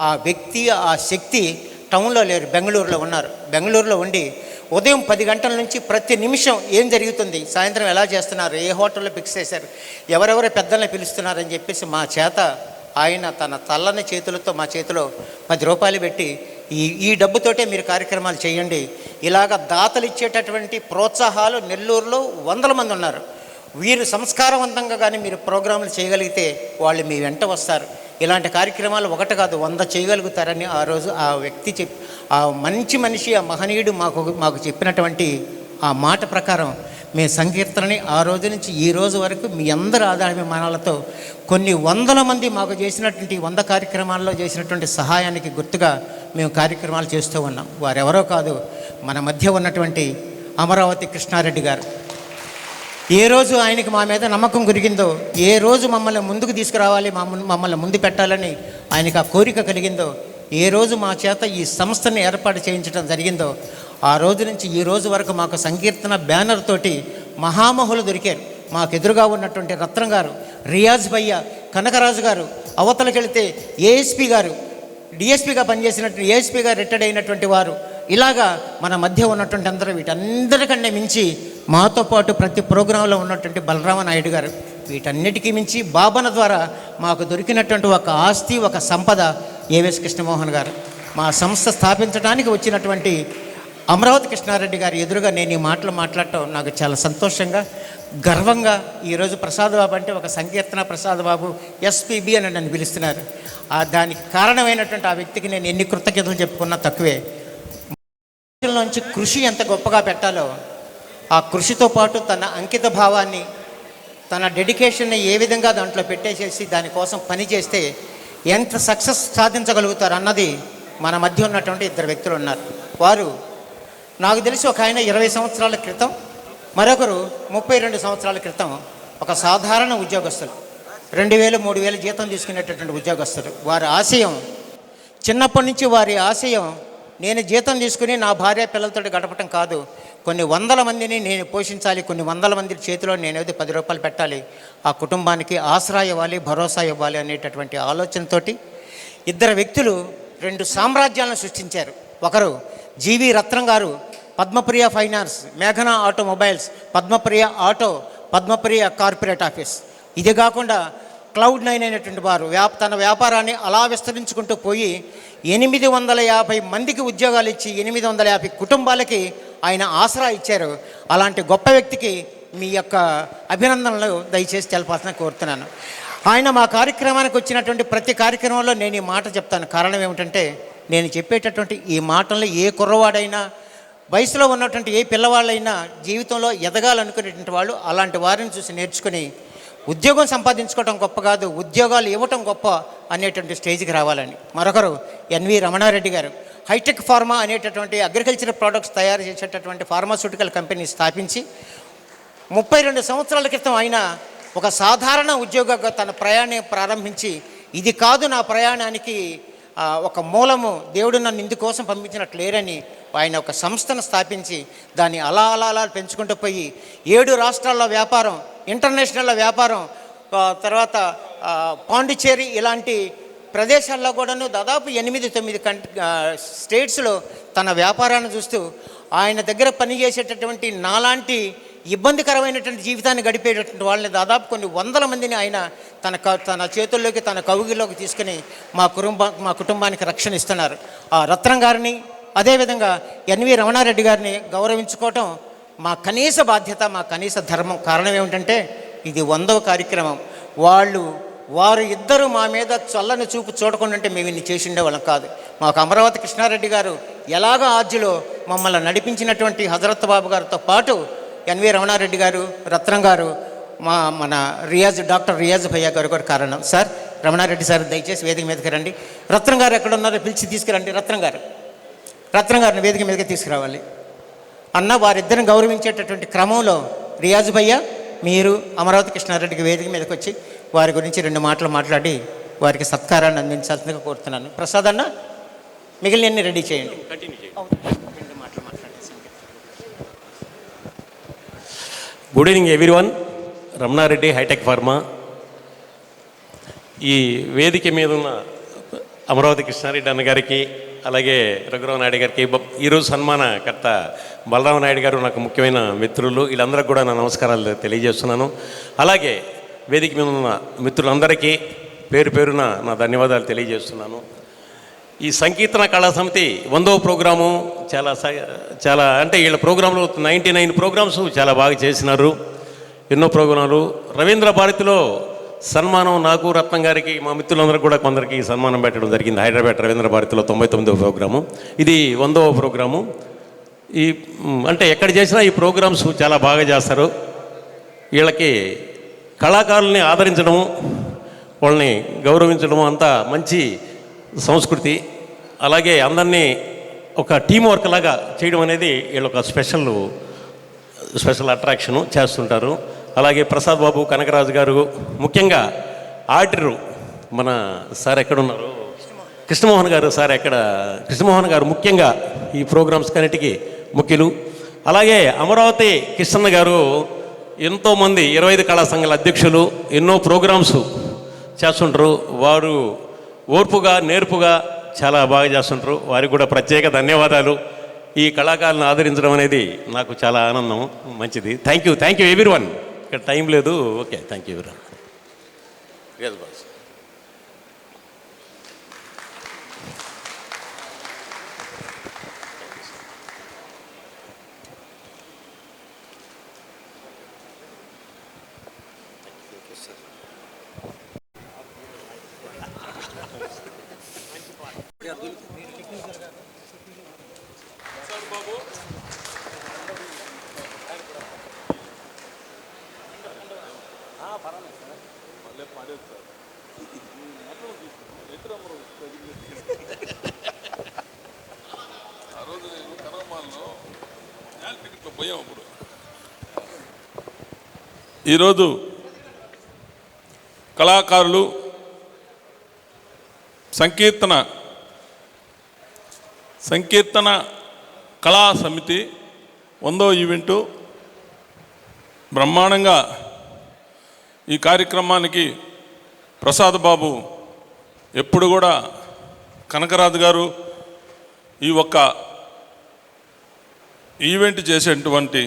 Speaker 6: ఆ వ్యక్తి, ఆ శక్తి టౌన్లో లేరు, బెంగళూరులో ఉన్నారు. బెంగళూరులో ఉండి ఉదయం 10 గంటల నుంచి ప్రతి నిమిషం ఏం జరుగుతుంది, సాయంత్రం ఎలా చేస్తున్నారు, ఏ హోటల్లో ఫిక్స్ చేశారు, ఎవరెవరు పెద్దల్ని పిలుస్తున్నారని చెప్పేసి మా చేత ఆయన తన తల్లని చేతులతో మా చేతిలో 10 రూపాయలు పెట్టి, ఈ డబ్బుతోటే మీరు కార్యక్రమాలు చేయండి. ఇలాగ దాతలు ఇచ్చేటటువంటి ప్రోత్సాహాలు నెల్లూరులో 100 మంది ఉన్నారు. వీరు సంస్కారవంతంగా కానీ మీరు ప్రోగ్రాములు చేయగలిగితే వాళ్ళు మీ వెంట వస్తారు. ఇలాంటి కార్యక్రమాలు 1 కాదు 100 చేయగలుగుతారని ఆ రోజు ఆ వ్యక్తి ఆ మంచి మనిషి, ఆ మహనీయుడు మాకు చెప్పినటువంటి ఆ మాట ప్రకారం మేము సంకీర్తనని ఆ రోజు నుంచి ఈ రోజు వరకు మీ అందరి ఆదాభిమానాలతో కొన్ని 100 మంది మాకు చేసినటువంటి 100 కార్యక్రమాల్లో చేసినటువంటి సహాయానికి గుర్తుగా మేము కార్యక్రమాలు చేస్తూ ఉన్నాం. వారెవరో కాదు, మన మధ్య ఉన్నటువంటి అమరావతి కృష్ణారెడ్డి గారు. ఏ రోజు ఆయనకి మా మీద నమ్మకం కురిగిందో, ఏ రోజు మమ్మల్ని ముందుకు తీసుకురావాలి, మమ్మల్ని ముందు పెట్టాలని ఆయనకు ఆ కోరిక కలిగిందో, ఏ రోజు మా చేత ఈ సంస్థని ఏర్పాటు చేయించడం జరిగిందో, ఆ రోజు నుంచి ఈ రోజు వరకు మాకు సంకీర్తన బ్యానర్ తోటి మహామహులు దొరికారు. మాకు ఎదురుగా ఉన్నటువంటి రత్నం గారు, రియాజ్ భయ్య, కనకరాజు గారు, అవతలకి వెళితే ఏఎస్పీ గారు, డిఎస్పీగా పనిచేసినటువంటి ఏఎస్పీగా రిటైర్డ్ అయినటువంటి వారు, ఇలాగా మన మధ్య ఉన్నటువంటి అందరూ వీటందరికన్నా మించి మాతో పాటు ప్రతి ప్రోగ్రాంలో ఉన్నటువంటి బలరామ నాయుడు గారు, వీటన్నిటికీ మించి బాబన ద్వారా మాకు దొరికినటువంటి ఒక ఆస్తి, ఒక సంపద ఏవిఎస్ కృష్ణమోహన్ గారు. మా సంస్థ స్థాపించడానికి వచ్చినటువంటి అమరావతి కృష్ణారెడ్డి గారి ఎదురుగా నేను ఈ మాటలు మాట్లాడటం నాకు చాలా సంతోషంగా, గర్వంగా. ఈరోజు ప్రసాద్ బాబు అంటే ఒక సంకీర్తన ప్రసాద్ బాబు ఎస్పీబీ అని నన్ను పిలుస్తున్నారు. దానికి కారణమైనటువంటి ఆ వ్యక్తికి నేను ఎన్ని కృతజ్ఞతలు చెప్పుకున్నా తక్కువే. నుంచి కృషి ఎంత గొప్పగా పెట్టాలో, ఆ కృషితో పాటు తన అంకిత భావాన్ని, తన డెడికేషన్ని ఏ విధంగా దాంట్లో పెట్టేసేసి దానికోసం పని చేస్తే ఎంత సక్సెస్ సాధించగలుగుతారు అన్నది మన మధ్య ఉన్నటువంటి ఇద్దరు వ్యక్తులు ఉన్నారు. వారు నాకు తెలిసి ఒక ఆయన 20 సంవత్సరాల క్రితం, మరొకరు 32 సంవత్సరాల క్రితం ఒక సాధారణ ఉద్యోగస్తులు, 2000, 3000 జీతం తీసుకునేటటువంటి ఉద్యోగస్తులు. వారి ఆశయం, చిన్నప్పటి నుంచి వారి ఆశయం, నేను జీతం తీసుకుని నా భార్య పిల్లలతో గడపటం కాదు, కొన్ని వందల మందిని నేను పోషించాలి, కొన్ని వందల మంది చేతిలో నేనేది 10 రూపాయలు పెట్టాలి, ఆ కుటుంబానికి ఆసరా ఇవ్వాలి, భరోసా ఇవ్వాలి అనేటటువంటి ఆలోచనతోటి ఇద్దరు వ్యక్తులు 2 సామ్రాజ్యాలను సృష్టించారు. ఒకరు జీవి రత్నం గారు, పద్మప్రియ ఫైనాన్స్, మేఘనా automobiles, Padmapriya auto, Padmapriya corporate office. ఇది కాకుండా Cloud9 అయినటువంటి వారు తన వ్యాపారాన్ని అలా విస్తరించుకుంటూ పోయి 850 మందికి ఉద్యోగాలు ఇచ్చి 850 కుటుంబాలకి ఆయన ఆసరా ఇచ్చారు. అలాంటి గొప్ప వ్యక్తికి మీ యొక్క అభినందనలు దయచేసి తెలపాల్సిన కోరుతున్నాను. ఆయన మా కార్యక్రమానికి వచ్చినటువంటి ప్రతి కార్యక్రమంలో నేను ఈ మాట చెప్తాను. కారణం ఏమిటంటే, నేను చెప్పేటటువంటి ఈ మాటల్లో ఏ కుర్రవాడైనా, వయసులో ఉన్నటువంటి ఏ పిల్లవాళ్ళైనా జీవితంలో ఎదగాలనుకునేటువంటి వాళ్ళు అలాంటి వారిని చూసి నేర్చుకుని ఉద్యోగం సంపాదించుకోవటం గొప్ప కాదు, ఉద్యోగాలు ఇవ్వటం గొప్ప అనేటువంటి స్టేజ్కి రావాలని. మరొకరు ఎన్వి రమణారెడ్డి గారు, హైటెక్ ఫార్మా అనేటటువంటి అగ్రికల్చర్ ప్రోడక్ట్స్ తయారు చేసేటటువంటి ఫార్మాస్యూటికల్ కంపెనీ స్థాపించి 32 సంవత్సరాల క్రితం ఆయన ఒక సాధారణ ఉద్యోగంగా తన ప్రయాణం ప్రారంభించి, ఇది కాదు నా ప్రయాణానికి ఒక మూలము, దేవుడు నన్ను ఇందుకోసం పంపించినట్లు లేరని ఆయన ఒక సంస్థను స్థాపించి దాన్ని అలా అలా అలా పెంచుకుంటూ పోయి 7 రాష్ట్రాల్లో వ్యాపారం, ఇంటర్నేషనల్లో వ్యాపారం, తర్వాత పాండిచ్చేరి ఇలాంటి ప్రదేశాల్లో కూడాను దాదాపు 8-9 స్టేట్స్లో తన వ్యాపారాన్ని చూస్తూ ఆయన దగ్గర పనిచేసేటటువంటి నాలాంటి ఇబ్బందికరమైనటువంటి జీవితాన్ని గడిపేటటువంటి వాళ్ళని దాదాపు కొన్ని వందల మందిని ఆయన తన చేతుల్లోకి, తన కవుగిలోకి తీసుకుని మా కుటుంబానికి రక్షణ ఇస్తున్నారు. ఆ రత్నం గారిని, అదేవిధంగా ఎన్వి రమణారెడ్డి గారిని గౌరవించుకోవటం మా కనీస బాధ్యత, మా కనీస ధర్మం. కారణం ఏమిటంటే, ఇది 100వ కార్యక్రమం. వారు ఇద్దరు మా మీద చల్లని చూపు చూడకుండా ఉంటే మేము ఇన్ని చేసి ఉండేవాళ్ళం కాదు. మాకు అమరావతి కృష్ణారెడ్డి గారు ఎలాగ ఆద్యులో మమ్మల్ని నడిపించినటువంటి హజరత్ బాబు గారితో పాటు ఎన్వి రమణారెడ్డి గారు, రత్నం గారు, మన డాక్టర్ రియాజ్ భయ్య గారు కూడా కారణం. సార్, రమణారెడ్డి సార్ దయచేసి వేదిక మీదకి రండి. రత్నం గారు ఎక్కడ ఉన్నారో పిలిచి తీసుకురండి. రత్నం గారిని వేదిక మీదకి తీసుకురావాలి అన్న. వారిద్దరిని గౌరవించేటటువంటి క్రమంలో రియాజ్ భయ్య, మీరు అమరావతి కృష్ణారెడ్డికి వేదిక మీదకి వచ్చి వారి గురించి 2 మాటలు మాట్లాడి వారికి సత్కారాన్ని అందించాల్సిందిగా కోరుతున్నాను. ప్రసాద్ అన్న, మిగిలిన రెడీ చేయండి.
Speaker 7: Good evening everyone. Ramana Reddy Hitech Pharma. ఈ వేదిక మీద ఉన్న అమరావతి కృష్ణారెడ్డి అన్న గారికి, అలాగే రఘురావు నాయుడు గారికి, ఈరోజు సన్మానకర్త బలరామ నాయుడు గారు నాకు ముఖ్యమైన మిత్రులు. వీళ్ళందరికీ కూడా నా నమస్కారాలు తెలియజేస్తున్నాను. అలాగే వేదిక మీద ఉన్న మిత్రులందరికీ పేరు పేరున నా ధన్యవాదాలు తెలియజేస్తున్నాను. ఈ సంకీర్తన కళా సమితి 100వ ప్రోగ్రాము చాలా అంటే వీళ్ళ ప్రోగ్రాంలో 99 ప్రోగ్రామ్స్ చాలా బాగా చేసినారు. ఎన్నో ప్రోగ్రాంలు. రవీంద్ర భారతిలో సన్మానం నాకు, రత్నం గారికి, మా మిత్రులందరికీ కూడా కొందరికి సన్మానం పెట్టడం జరిగింది. హైదరాబాద్ రవీంద్ర భారతిలో 99వ ప్రోగ్రాము. ఇది 100వ ప్రోగ్రాము. అంటే ఎక్కడ చేసినా ఈ ప్రోగ్రామ్స్ చాలా బాగా చేస్తారు. వీళ్ళకి కళాకారుల్ని ఆదరించడము, వాళ్ళని గౌరవించడము అంతా మంచి సంస్కృతి. అలాగే అందరినీ ఒక టీం వర్క్ లాగా చేయడం అనేది వీళ్ళొక స్పెషల్ అట్రాక్షను చేస్తుంటారు. అలాగే ప్రసాద్ బాబు, కనకరాజు గారు, ముఖ్యంగా ఆడిటరు మన సార్ ఎక్కడున్నారు, కృష్ణమోహన్ గారు సార్ కృష్ణమోహన్ గారు ముఖ్యంగా ఈ ప్రోగ్రామ్స్ కన్నిటికీ ముఖ్యులు. అలాగే అమరావతి కృష్ణన్న గారు ఎంతోమంది 25 కళా సంఘాల అధ్యక్షులు, ఎన్నో ప్రోగ్రామ్స్ చేస్తుంటారు. వారు ఓర్పుగా, నేర్పుగా చాలా బాగా చేస్తుంటారు. వారికి కూడా ప్రత్యేక ధన్యవాదాలు. ఈ కళాకారులను ఆదరించడం అనేది నాకు చాలా ఆనందం, మంచిది. Thank you everyone. ఇక్కడ టైం లేదు. Okay, thank you everyone.
Speaker 8: ఈరోజు కళాకారులు సంకీర్తన కళా సమితి 100వ ఈవెంటు బ్రహ్మాండంగా ఈ కార్యక్రమానికి ప్రసాద్ బాబు ఎప్పుడు కూడా కనకరాజు గారు ఈ ఒక్క ఈవెంట్ చేసేటువంటి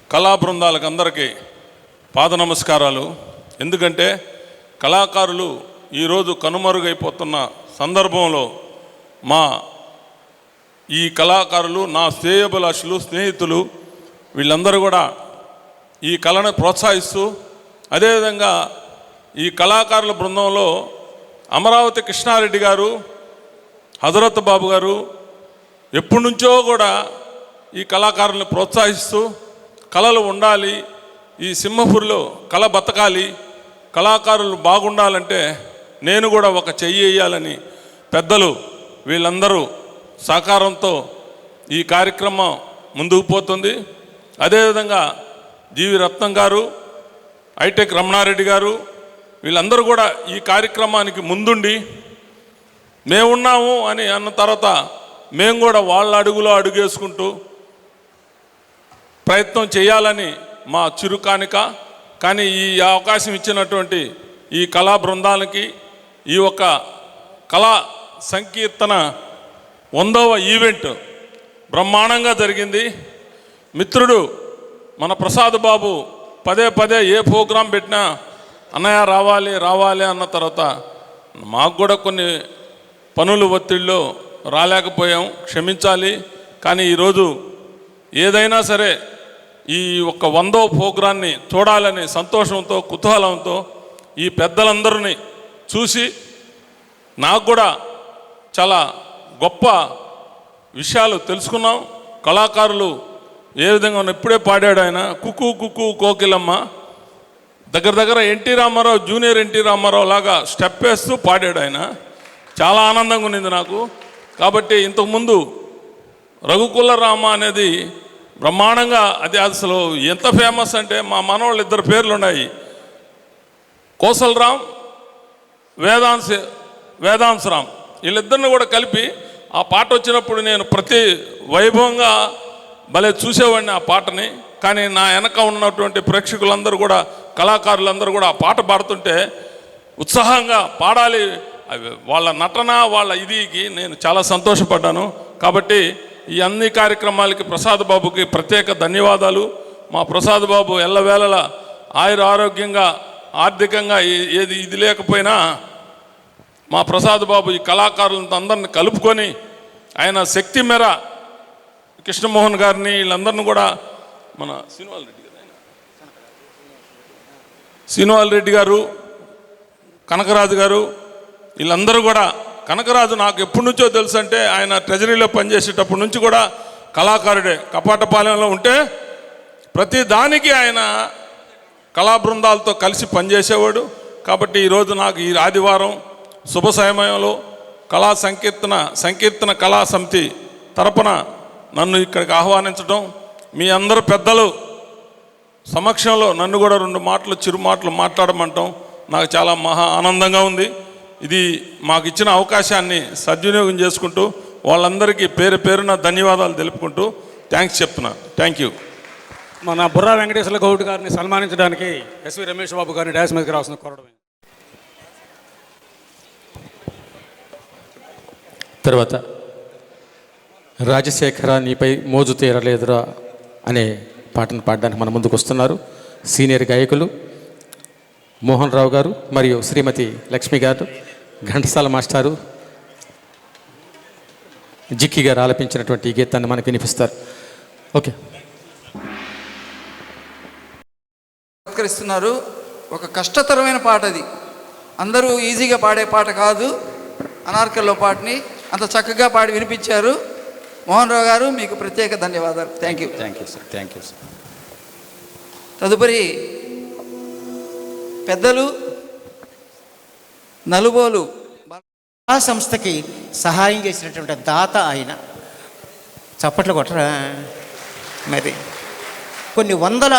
Speaker 8: కళా బృందాలకు అందరికీ పాద నమస్కారాలు. ఎందుకంటే కళాకారులు ఈరోజు కనుమరుగైపోతున్న సందర్భంలో మా ఈ కళాకారులు, నా శ్రేయోభిలాషులు, స్నేహితులు వీళ్ళందరూ కూడా ఈ కళను ప్రోత్సహిస్తూ, అదేవిధంగా ఈ కళాకారుల బృందంలో అమరావతి కృష్ణారెడ్డి గారు, హజరత్ బాబు గారు ఎప్పటి నుంచో కూడా ఈ కళాకారులను ప్రోత్సహిస్తూ కళలు ఉండాలి, ఈ సింహపూర్లో కళ బతకాలి, కళాకారులు బాగుండాలంటే నేను కూడా ఒక చెయ్యి వేయాలని పెద్దలు వీళ్ళందరూ సహకారంతో ఈ కార్యక్రమం ముందుకు పోతుంది. అదేవిధంగా జీవి రత్నం గారు, హైటెక్ రమణారెడ్డి గారు వీళ్ళందరూ కూడా ఈ కార్యక్రమానికి ముందుండి మేమున్నాము అని అన్న తర్వాత మేము కూడా వాళ్ళ అడుగులో అడుగేసుకుంటూ ప్రయత్నం చేయాలని మా చిరుకానిక. కానీ ఈ అవకాశం ఇచ్చినటువంటి ఈ కళా బృందాలకి ఈ ఒక కళా సంకీర్తన 100వ ఈవెంట్ బ్రహ్మాండంగా జరిగింది. మిత్రుడు మన ప్రసాద్ బాబు పదే ఏ ప్రోగ్రాం పెట్టినా అన్నయ్య రావాలి అన్న తర్వాత మాకు కూడా కొన్ని పనులు ఒత్తిడిలో రాలేకపోయాం, క్షమించాలి. కానీ ఈరోజు ఏదైనా సరే ఈ ఒక 100వ ప్రోగ్రాన్ని చూడాలని సంతోషంతో, కుతూహలంతో ఈ పెద్దలందరినీ చూసి నాకు కూడా చాలా గొప్ప విషయాలు తెలుసుకున్నాం. కళాకారులు ఏ విధంగా ఇప్పుడే పాడాడు ఆయన, కుక్కు కుక్కు కోకిలమ్మ, దగ్గర NT Rama Rao, junior NT Rama Rao లాగా స్టెప్ వేస్తూ పాడాడు ఆయన. చాలా ఆనందంగా ఉన్నింది నాకు. కాబట్టి ఇంతకుముందు రఘుకుల రామ అనేది బ్రహ్మాండంగా, అది అసలు ఎంత ఫేమస్ అంటే మా మనవాళ్ళు 2 పేర్లు ఉన్నాయి, కోసలరామ్, వేదాంశ రామ్. వీళ్ళిద్దరిని కూడా కలిపి ఆ పాట వచ్చినప్పుడు నేను ప్రతి వైభవంగా భలే చూసేవాడిని ఆ పాటని. కానీ నా వెనక ఉన్నటువంటి ప్రేక్షకులందరూ కూడా, కళాకారులందరూ కూడా ఆ పాట పాడుతుంటే ఉత్సాహంగా పాడాలి, వాళ్ళ నటన, వాళ్ళ ఇదికి నేను చాలా సంతోషపడ్డాను. కాబట్టి ఈ అన్ని కార్యక్రమాలకి ప్రసాద్ బాబుకి ప్రత్యేక ధన్యవాదాలు. మా ప్రసాద్ బాబు ఎల్లవేళలా ఆరోగ్యంగా, ఆర్థికంగా ఏది ఇది లేకపోయినా మా ప్రసాద్ బాబు ఈ కళాకారులంతా అందరిని కలుపుకొని ఆయన శక్తి మేర కృష్ణమోహన్ గారిని వీళ్ళందరిని కూడా, మన శ్రీనివాల్ రెడ్డి గారు, కనకరాజు గారు వీళ్ళందరూ కూడా, కనకరాజు నాకు ఎప్పటి నుంచో తెలుసు అంటే ఆయన ట్రెజరీలో పనిచేసేటప్పటి నుంచి కూడా కళాకారుడే. కపాటపాలెంలో ఉంటే ప్రతి దానికి ఆయన కళా బృందాలతో కలిసి పనిచేసేవాడు. కాబట్టి ఈరోజు నాకు ఈ ఆదివారం శుభ సమయంలో కళా సంకీర్తన కళా సమితి తరపున నన్ను ఇక్కడికి ఆహ్వానించడం, మీ అందరు పెద్దలు సమక్షంలో నన్ను కూడా 2 చిరు మాటలు మాట్లాడమంటాం నాకు చాలా మహా ఆనందంగా ఉంది. ఇది మాకు ఇచ్చిన అవకాశాన్ని సద్వినియోగం చేసుకుంటూ వాళ్ళందరికీ పేరున ధన్యవాదాలు తెలుపుకుంటూ థ్యాంక్స్ చెప్తున్నా. Thank you.
Speaker 3: మన బుర్రా వెంకటేశ్వర గౌడ్ గారిని సన్మానించడానికి ఎస్వి రమేష్ బాబు గారిని డాన్స్ మీదకి రావాల్సిన కోరడం. తర్వాత రాజశేఖర నీపై మోజు తీరలేదురా అనే పాటను పాడడానికి మన ముందుకు వస్తున్నారు సీనియర్ గాయకులు మోహన్ రావు గారు మరియు శ్రీమతి లక్ష్మి గారు. ఘంటసాల మాస్టారు జిక్కి గారు ఆలపించినటువంటి ఈ గీతాన్ని మనకు వినిపిస్తారు. ఓకే.
Speaker 2: సత్కరిస్తున్నారు. ఒక కష్టతరమైన పాట అది, అందరూ ఈజీగా పాడే పాట కాదు. అనార్కల్లో పాటని అంత చక్కగా పాడి వినిపించారు. మోహన్ రావు గారు మీకు ప్రత్యేక ధన్యవాదాలు. Thank you.
Speaker 6: Thank you sir. Thank you sir.
Speaker 2: తదుపరి పెద్దలు నలుబోలు
Speaker 6: ఆ సంస్థకి సహాయం చేసినటువంటి దాత ఆయన. చప్పట్లు కొట్టరా మరి. కొన్ని వందల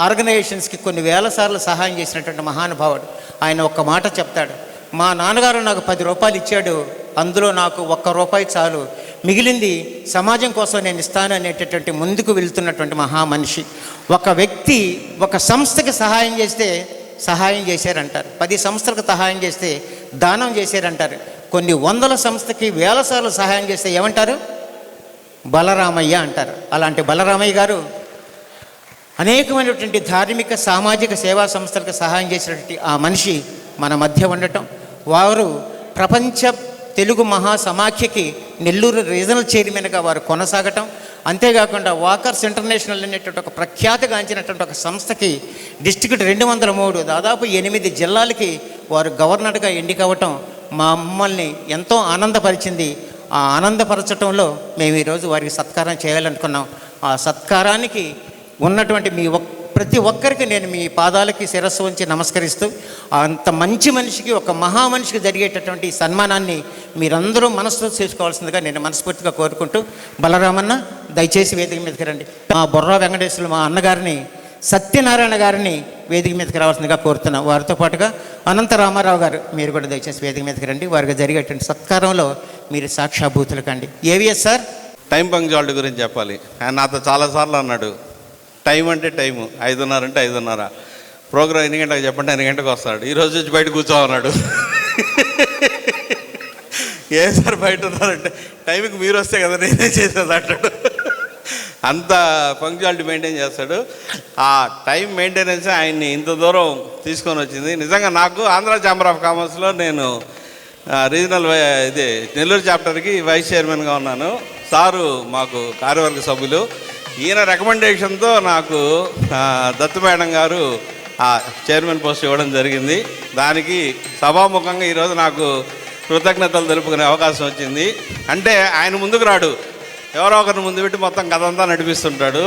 Speaker 6: ఆర్గనైజేషన్స్కి కొన్ని వేల సార్లు సహాయం చేసినటువంటి మహానుభావుడు ఆయన. ఒక్క మాట చెప్తాడు, మా నాన్నగారు నాకు 10 రూపాయలు ఇచ్చాడు, అందులో నాకు 1 రూపాయి చాలు, మిగిలింది సమాజం కోసం నేను ఇస్తాను అనేటటువంటి ముందుకు వెళ్తున్నటువంటి మహామనిషి. ఒక వ్యక్తి ఒక సంస్థకి సహాయం చేస్తే సహాయం చేశారంటారు, 10 సంస్థలకు సహాయం చేస్తే దానం చేశారంటారు, కొన్ని వందల సంస్థకి వేల సార్లు సహాయం చేస్తే ఏమంటారు? బలరామయ్య అంటారు. అలాంటి బలరామయ్య గారు అనేకమైనటువంటి ధార్మిక సామాజిక సేవా సంస్థలకు సహాయం చేసినటువంటి ఆ మనిషి మన మధ్య ఉండటం, వారు ప్రపంచ తెలుగు మహాసమాఖ్యకి నెల్లూరు రీజనల్ చైర్మన్గా వారు కొనసాగటం, అంతేకాకుండా వాకర్స్ ఇంటర్నేషనల్ అనేటువంటి ఒక ప్రఖ్యాతిగాంచినటువంటి ఒక సంస్థకి డిస్ట్రిక్ట్ 203 దాదాపు 8 జిల్లాలకి వారు గవర్నర్గా ఎన్నికవటం మమ్మల్ని ఎంతో ఆనందపరిచింది. ఆ ఆనందపరచడంలో మేము ఈరోజు వారికి సత్కారం చేయాలనుకున్నాం. ఆ సత్కారానికి ఉన్నటువంటి ప్రతి ఒక్కరికి నేను మీ పాదాలకి శిరస్సు ఉంచి నమస్కరిస్తూ, అంత మంచి మనిషికి, ఒక మహామనిషికి జరిగేటటువంటి ఈ సన్మానాన్ని మీరందరూ మనసులో చేసుకోవాల్సిందిగా నేను మనస్ఫూర్తిగా కోరుకుంటూ, బలరామన్న దయచేసి వేదిక మీదకి రండి. మా బొర్రా వెంకటేశ్వరులు మా అన్నగారిని సత్యనారాయణ గారిని వేదిక మీదకి రావాల్సిందిగా కోరుతున్నాం. వారితో పాటుగా అనంత రామారావు గారు మీరు కూడా దయచేసి వేదిక మీదకి రండి. వారికి జరిగేటువంటి సత్కారంలో మీరు సాక్షాభూతులు కండి. ఏవిఎస్ సార్
Speaker 4: టైం పంక్చువాలిటీ గురించి చెప్పాలి. ఆయన నాతో చాలాసార్లు అన్నాడు, టైం అంటే టైము, 5:30 అంటే 5:30, ప్రోగ్రామ్ 8 గంటలకు చెప్పండి 8 గంటలకు వస్తాడు. ఈరోజు వచ్చి బయట కూర్చోమన్నాడు. ఏ సార్ బయట ఉన్నారంటే టైంకి మీరు వస్తే కదా నేనే చేసేది అంటాడు. అంత పంక్చువాలిటీ మెయింటైన్ చేస్తాడు. ఆ టైం మెయింటెనెన్స్ ఆయన్ని ఇంత దూరం తీసుకొని వచ్చింది. నిజంగా నాకు ఆంధ్ర ఛాంబర్ ఆఫ్ కామర్స్లో నేను రీజనల్ నెల్లూరు చాప్టర్కి వైస్ చైర్మన్గా ఉన్నాను. సారు మాకు కార్యవర్గ సభ్యులు. ఈయన రికమెండేషన్తో నాకు దత్తు మేడం గారు ఆ చైర్మన్ పోస్ట్ ఇవ్వడం జరిగింది. దానికి సభాముఖంగా ఈరోజు నాకు కృతజ్ఞతలు తెలుపుకునే అవకాశం వచ్చింది. అంటే ఆయన ముందుకు రాడు, ఎవరో ఒకరిని ముందు పెట్టి మొత్తం కథ అంతా నడిపిస్తుంటాడు.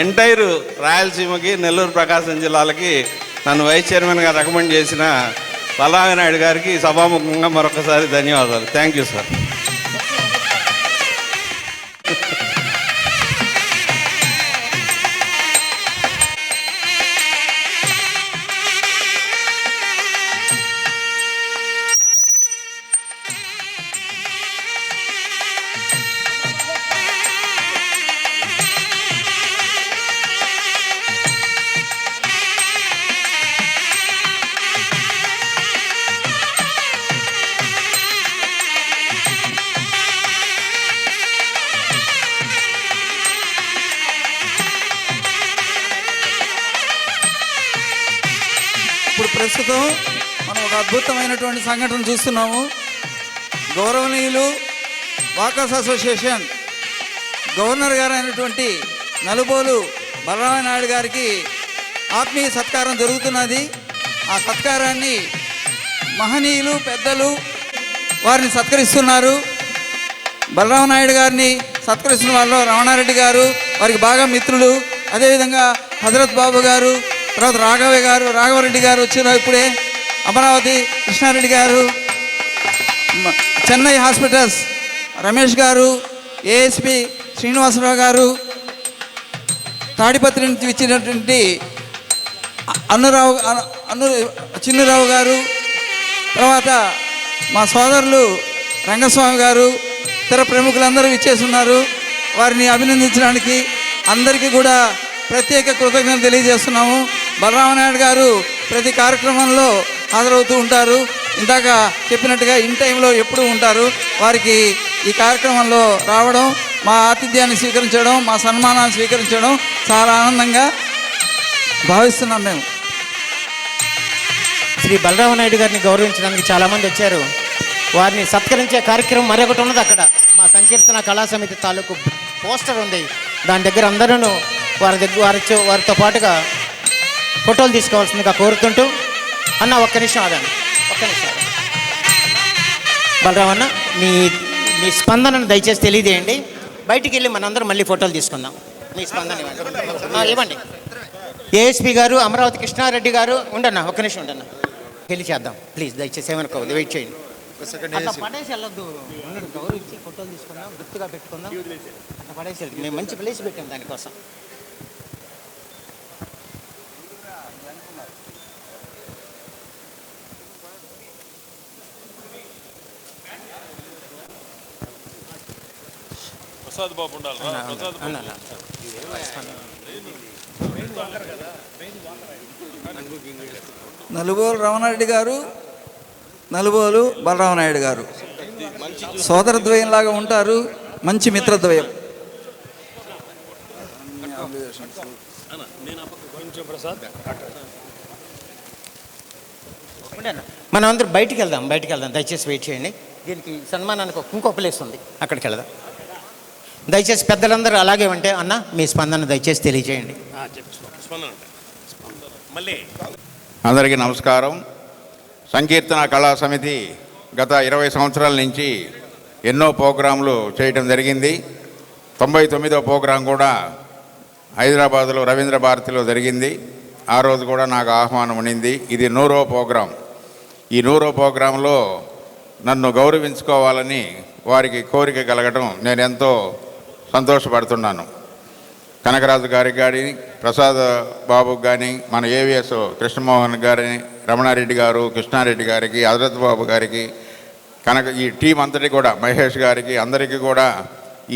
Speaker 4: ఎంటైర్ రాయలసీమకి, నెల్లూరు ప్రకాశం జిల్లాలకి నన్ను వైస్ చైర్మన్గా రికమెండ్ చేసిన బలరామ నాయుడు గారికి సభాముఖంగా మరొకసారి ధన్యవాదాలు. Thank you sir.
Speaker 2: ఇప్పుడు ప్రస్తుతం మనం ఒక అద్భుతమైనటువంటి సంఘటన చూస్తున్నాము. గౌరవనీయులు వాకర్స్ అసోసియేషన్ గవర్నర్ గారు అయినటువంటి నలుబోలు బలరామ నాయుడు గారికి ఆత్మీయ సత్కారం జరుగుతున్నది. ఆ సత్కారాన్ని మహనీయులు పెద్దలు వారిని సత్కరిస్తున్నారు. బలరామ నాయుడు గారిని సత్కరిస్తున్న వాళ్ళు రమణారెడ్డి గారు, వారికి బాగా మిత్రులు, అదేవిధంగా హజరత్ బాబు గారు, తర్వాత రాఘవరెడ్డి గారు వచ్చిన ఇప్పుడే, అమరావతి కృష్ణారెడ్డి గారు, చెన్నై హాస్పిటల్స్ రమేష్ గారు, ఏఎస్పి శ్రీనివాసరావు గారు, తాడిపత్రి నుంచి ఇచ్చినటువంటి చిన్నురావు గారు, తర్వాత మా సోదరులు రంగస్వామి గారు, ఇతర ప్రముఖులందరూ ఇచ్చేస్తున్నారు. వారిని అభినందించడానికి అందరికీ కూడా ప్రత్యేక కృతజ్ఞతలు తెలియజేస్తున్నాము. బలరామ నాయుడు గారు ప్రతి కార్యక్రమంలో హాజరవుతూ ఉంటారు. ఇందాక చెప్పినట్టుగా ఇన్ టైంలో ఎప్పుడూ ఉంటారు. వారికి ఈ కార్యక్రమంలో రావడం, మా ఆతిథ్యాన్ని స్వీకరించడం, మా సన్మానాన్ని స్వీకరించడం చాలా ఆనందంగా భావిస్తున్నాం మేము.
Speaker 6: శ్రీ బలరామ నాయుడు గారిని గౌరవించడానికి చాలామంది వచ్చారు. వారిని సత్కరించే కార్యక్రమం మరొకటి ఉన్నది. అక్కడ మా సంకీర్తన కళా సమితి తాలూకు పోస్టర్ ఉంది. దాని దగ్గర అందరూ వారితో పాటుగా ఫోటోలు తీసుకోవాల్సిందిగా కోరుతుంటూ, అన్న ఒక్క నిమిషం ఆగండి. బలరామన్న, మీ స్పందనను దయచేసి తెలియజేయండి. బయటికి వెళ్ళి మనందరం మళ్ళీ ఫోటోలు తీసుకుందాం. మీ స్పందన ఇవ్వండి. ఏఎస్పీ గారు, అమరావతి కృష్ణారెడ్డి గారు, ఉండన్నా ఒక్క నిమిషం ఉండన్నా, వెళ్ళి చేద్దాం ప్లీజ్. దయచేసి ఏమనుకోవద్దు, వెయిట్ చేయండి. అట్లా పడేసి వెళ్ళొద్దు, గౌరవించి ఫోటోలు తీసుకుందాం, గుర్తుగా పెట్టుకుందాం. అట్లా పడేసి మేము మంచి ప్లేస్ పెట్టాం దానికోసం.
Speaker 8: ప్రసాద్ బాబు ఉండాలి.
Speaker 2: నలుబోలు రమణారెడ్డి గారు, నలుబోలు బలరామనాయుడు గారు సోదరద్వయంలాగా ఉంటారు. మంచి మిత్రద్వయం.
Speaker 6: మనం అందరూ బయటికి వెళ్దాం. దయచేసి వెయిట్ చేయండి. దీనికి సన్మానానికి ఇంకో ప్లేస్ ఉంది, అక్కడికి వెళ్దాం. దయచేసి పెద్దలందరూ అలాగే ఉంటే అన్న మీ స్పందన దయచేసి తెలియజేయండి.
Speaker 9: అందరికీ నమస్కారం. సంకీర్తన కళా సమితి గత 20 సంవత్సరాల నుంచి ఎన్నో ప్రోగ్రాంలు చేయటం జరిగింది. 99వ ప్రోగ్రాం కూడా హైదరాబాదులో రవీంద్ర భారతిలో జరిగింది. ఆ రోజు కూడా నాకు ఆహ్వానం ఉండింది. ఇది 100వ ప్రోగ్రాం. ఈ 100వ ప్రోగ్రాంలో నన్ను గౌరవించుకోవాలని వారికి కోరిక కలగడం నేను ఎంతో సంతోషపడుతున్నాను. కనకరాజు గారికి కానీ, ప్రసాద్ బాబుకి కానీ, మన ఏవిఎస్ కృష్ణమోహన్ గారిని, రమణారెడ్డి గారు, కృష్ణారెడ్డి గారికి, హజరత్ బాబు గారికి, ఈ టీం అంతటి కూడా, మహేష్ గారికి, అందరికీ కూడా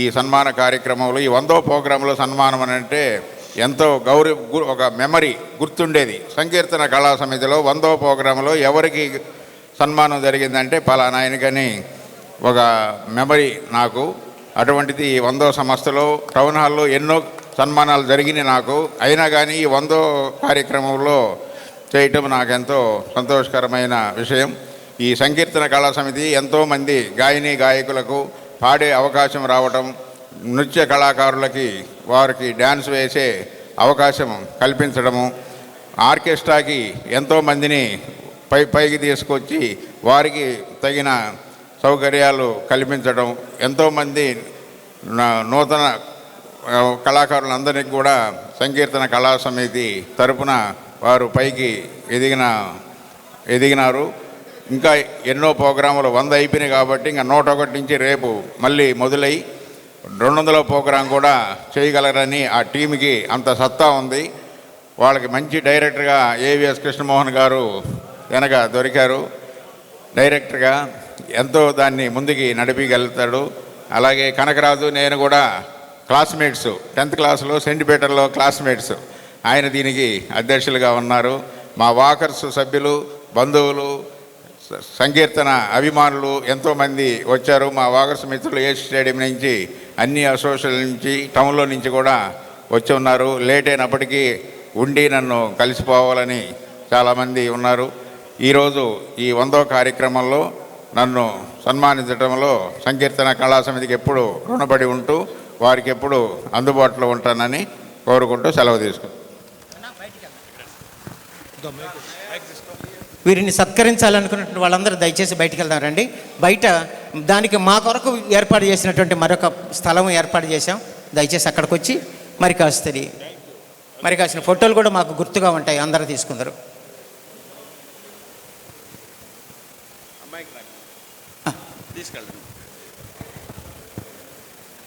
Speaker 9: ఈ సన్మాన కార్యక్రమంలో ఈ 100వ ప్రోగ్రాంలో సన్మానం అని అంటే ఎంతో ఒక మెమరీ గుర్తుండేది. సంకీర్తన కళా సమితిలో 100వ ప్రోగ్రాంలో ఎవరికి సన్మానం జరిగిందంటే పలానా ఆయనకని ఒక మెమరీ నాకు. అటువంటిది 100వ సంస్థలో టౌన్ హాల్లో ఎన్నో సన్మానాలు జరిగినాయి నాకు. అయినా కానీ ఈ 100వ కార్యక్రమంలో చేయటం నాకెంతో సంతోషకరమైన విషయం. ఈ సంకీర్తన కళా సమితి ఎంతోమంది గాయకులకు పాడే అవకాశం రావటం, నృత్య కళాకారులకి వారికి డ్యాన్స్ వేసే అవకాశం కల్పించడము, ఆర్కెస్ట్రాకి ఎంతోమందిని పైకి తీసుకొచ్చి వారికి తగిన సౌకర్యాలు కల్పించడం, ఎంతోమంది నూతన కళాకారులందరికీ కూడా సంకీర్తన కళా సమితి తరపున వారు పైకి ఎదిగినారు. ఇంకా ఎన్నో ప్రోగ్రాములు 100 అయిపోయినాయి కాబట్టి ఇంకా 101 నుంచి రేపు మళ్ళీ మొదలై 200వ ప్రోగ్రాం కూడా చేయగలరని ఆ టీంకి అంత సత్తా ఉంది. వాళ్ళకి మంచి డైరెక్టర్గా ఏవిఎస్ కృష్ణమోహన్ గారు వెనక దొరికారు. డైరెక్టర్గా ఎంతో దాన్ని ముందుకి నడిపించగలుగుతాడు. అలాగే కనకరాజు, నేను కూడా క్లాస్మేట్స్, 10th క్లాసులో సెయింట్ పీటర్లో క్లాస్మేట్స్. ఆయన దీనికి అధ్యక్షులుగా ఉన్నారు. మా వాకర్స్ సభ్యులు, బంధువులు, సంకీర్తన అభిమానులు ఎంతోమంది వచ్చారు. మా వాకర్స్ మిత్రులు ఏసీ స్టేడియం నుంచి, అన్ని అసోసియేషన్ నుంచి, టౌన్లో నుంచి కూడా వచ్చి ఉన్నారు. లేట్ అయినప్పటికీ ఉండి నన్ను కలిసిపోవాలని చాలామంది ఉన్నారు. ఈరోజు ఈ 100వ కార్యక్రమంలో నన్ను సన్మానించడంలో సంకీర్తన కళా సమితికి ఎప్పుడు రుణపడి ఉంటూ వారికి ఎప్పుడు అందుబాటులో ఉంటానని కోరుకుంటూ సెలవు తీసుకుంటాను.
Speaker 6: వీరిని సత్కరించాలనుకున్నటువంటి వాళ్ళందరూ దయచేసి బయటికి వెళ్దాం రండి. బయట దానికి మా కొరకు ఏర్పాటు చేసినటువంటి మరొక స్థలం ఏర్పాటు చేశాం. దయచేసి అక్కడికి వచ్చి మరి కాసిన ఫోటోలు కూడా మాకు గుర్తుగా ఉంటాయి. అందరూ తీసుకుందరు.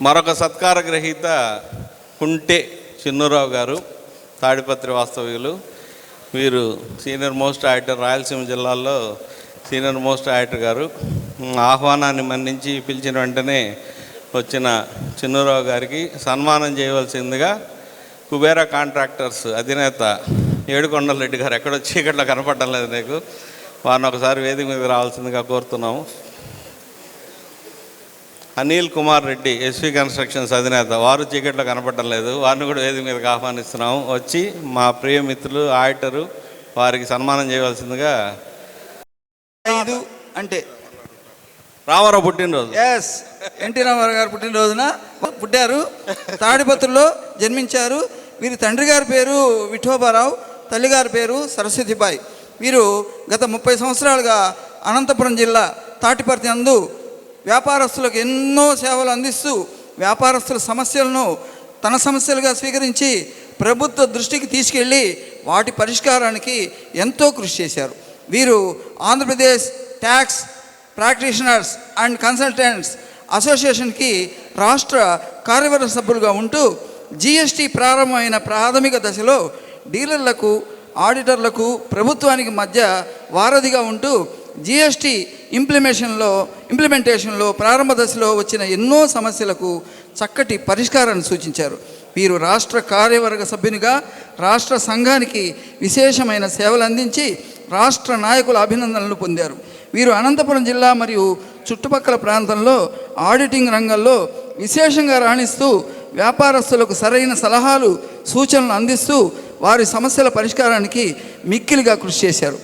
Speaker 4: మరొక సత్కార గ్రహీత కుంటే చిన్నరావు గారు, తాడిపత్రి వాస్తవ్యులు. వీరు సీనియర్ మోస్ట్ యాక్టర్, రాయలసీమ జిల్లాలో సీనియర్ మోస్ట్ యాక్టర్ గారు. ఆహ్వానాన్ని మన్నించి పిలిచిన వెంటనే వచ్చిన చిన్నరావు గారికి సన్మానం చేయవలసిందిగా కుబేరా కాంట్రాక్టర్స్ అధినేత ఏడుకొండల రెడ్డి గారు, ఎక్కడో చీకట్లో కనపడడం లేదు నీకు, వారిని ఒకసారి వేదిక మీద రావాల్సిందిగా కోరుతున్నాము. అనిల్ కుమార్ రెడ్డి ఎస్వి కన్స్ట్రక్షన్స్ అధినేత, వారు చీకట్లో కనపడడం లేదు, వారిని కూడా వేదిక మీదకి ఆహ్వానిస్తున్నాము. వచ్చి మా ప్రియ మిత్రులు ఆడిటరు వారికి సన్మానం చేయవలసిందిగా.
Speaker 2: 5 అంటే
Speaker 4: రామారావు పుట్టినరోజు.
Speaker 2: ఎస్, ఎన్టీ రామారావు గారు పుట్టినరోజున పుట్టారు. తాడిపత్రిలో జన్మించారు. వీరి తండ్రి గారి పేరు విఠోబారావు, తల్లిగారి పేరు సరస్వతిబాయి. వీరు గత 30 సంవత్సరాలుగా అనంతపురం జిల్లా తాటిపర్తి నందు వ్యాపారస్తులకు ఎన్నో సేవలు అందిస్తూ వ్యాపారస్తుల సమస్యలను తన సమస్యలుగా స్వీకరించి ప్రభుత్వ దృష్టికి తీసుకెళ్ళి వాటి పరిష్కారానికి ఎంతో కృషి చేశారు. వీరు Andhra Pradesh tax practitioners and consultants అసోసియేషన్కి రాష్ట్ర కార్యవర్గ సభ్యులుగా ఉంటూ జిఎస్టీ ప్రారంభమైన ప్రాథమిక దశలో డీలర్లకు, ఆడిటర్లకు, ప్రభుత్వానికి మధ్య వారధిగా ఉంటూ జిఎస్టీ ఇంప్లిమెంటేషన్లో ప్రారంభ దశలో వచ్చిన ఎన్నో సమస్యలకు చక్కటి పరిష్కారాన్ని సూచించారు. వీరు రాష్ట్ర కార్యవర్గ సభ్యునిగా రాష్ట్ర సంఘానికి విశేషమైన సేవలు అందించి రాష్ట్ర నాయకుల అభినందనలు పొందారు. వీరు అనంతపురం జిల్లా మరియు చుట్టుపక్కల ప్రాంతంలో ఆడిటింగ్ రంగంలో విశేషంగా రాణిస్తూ వ్యాపారస్తులకు సరైన సలహాలు, సూచనలు అందిస్తూ వారి సమస్యల పరిష్కారానికి మిక్కిలిగా కృషి చేశారు.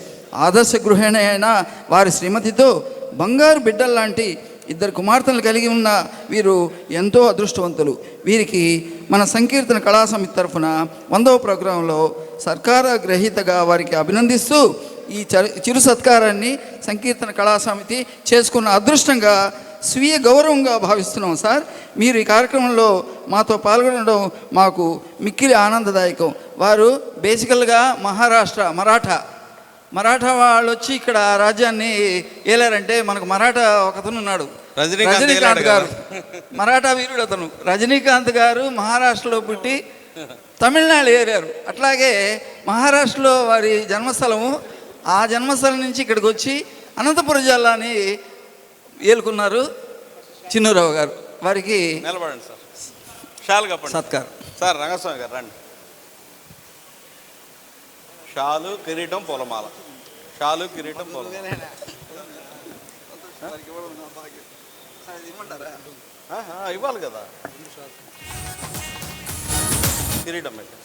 Speaker 2: ఆదర్శ గృహిణి అయిన వారి శ్రీమతితో బంగారు బిడ్డల్లాంటి 2 కుమార్తెలు కలిగి ఉన్న వీరు ఎంతో అదృష్టవంతులు. వీరికి మన సంకీర్తన కళా సమితి తరఫున 100వ ప్రోగ్రాంలో సర్కార గ్రహీతగా వారికి అభినందిస్తూ ఈ చిరు సత్కారాన్ని సంకీర్తన కళా సమితి చేసుకున్న అదృష్టంగా స్వీయ గౌరవంగా భావిస్తున్నాం సార్. మీరు ఈ కార్యక్రమంలో మాతో పాల్గొనడం మాకు మిక్కిలి ఆనందదాయకం. వారు బేసికల్గా మరాఠా వాళ్ళు వచ్చి ఇక్కడ రాజ్యాన్ని ఏలారంటే మనకు మరాఠా ఒకతను ఉన్నాడు, రజనీకాంత్ గారు, మరాఠా వీరుడు అతను. రజనీకాంత్ గారు మహారాష్ట్రలో పుట్టి తమిళనాడు ఏరారు. అట్లాగే మహారాష్ట్రలో వారి జన్మస్థలము. ఆ జన్మస్థలం నుంచి ఇక్కడికి వచ్చి అనంతపురం జిల్లాని ఏలుకున్నారు చిన్నరావు గారు. వారికి
Speaker 4: నిలబడండి సార్, షాల్ కప్పండి.
Speaker 2: సత్కారం
Speaker 4: సార్. రంగస్వామి గారు రండి. షాలు, కిరీటం, పూలమాల. షాలు, కిరీటం, పూలమాల. ఇవ్వాలి కదా. కిరీటం పెట్టండి.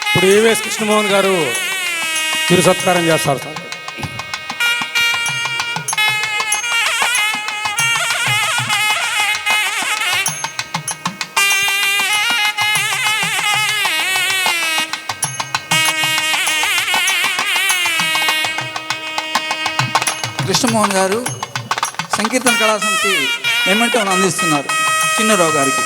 Speaker 10: ఇప్పుడు ఏవిఎస్ కృష్ణమోహన్ గారు చిరు సత్కారం చేస్తారు సార్.
Speaker 2: కృష్ణమోహన్ గారు సంకీర్తన కళా సమితి మెమెంటోను అందిస్తున్నారు చిన్నరావు గారికి.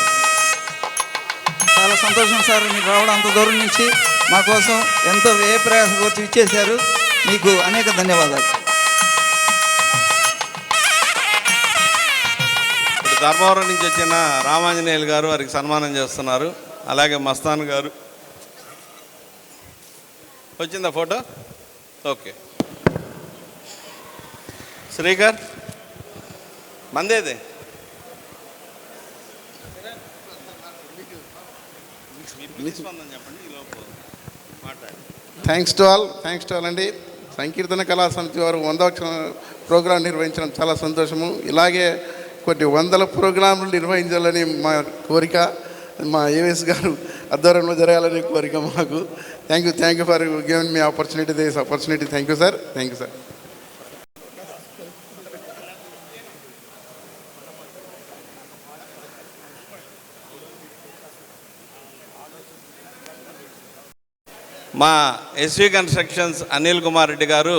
Speaker 2: చాలా సంతోషం సార్, మీరు రావడం అంత దూరం నుంచి మా కోసం ఎంతో వ్యయ ప్రయాసం వచ్చి ఇచ్చేశారు. మీకు అనేక ధన్యవాదాలు.
Speaker 4: ఇప్పుడు ధర్మవరం నుంచి వచ్చిన రామాంజనేయులు గారు వారికి సన్మానం చేస్తున్నారు. అలాగే మస్తాన్ గారు. వచ్చిందా ఫోటో? ఓకే. శ్రీకర్ మందేది.
Speaker 1: థ్యాంక్స్ టు ఆల్ అండి. సంకీర్తన కళా సమితి వారు 100వ ప్రోగ్రాం నిర్వహించడం చాలా సంతోషము. ఇలాగే కొన్ని 100 ప్రోగ్రాంలు నిర్వహించాలని మా కోరిక. మా ఏవిఎస్ గారు ఆధ్వర్యంలో జరగాలని కోరిక మాకు. Thank you for giving me opportunity, this opportunity. Thank you sir.
Speaker 4: మా ఎస్వి కన్స్ట్రక్షన్స్ అనిల్ కుమార్ రెడ్డి గారు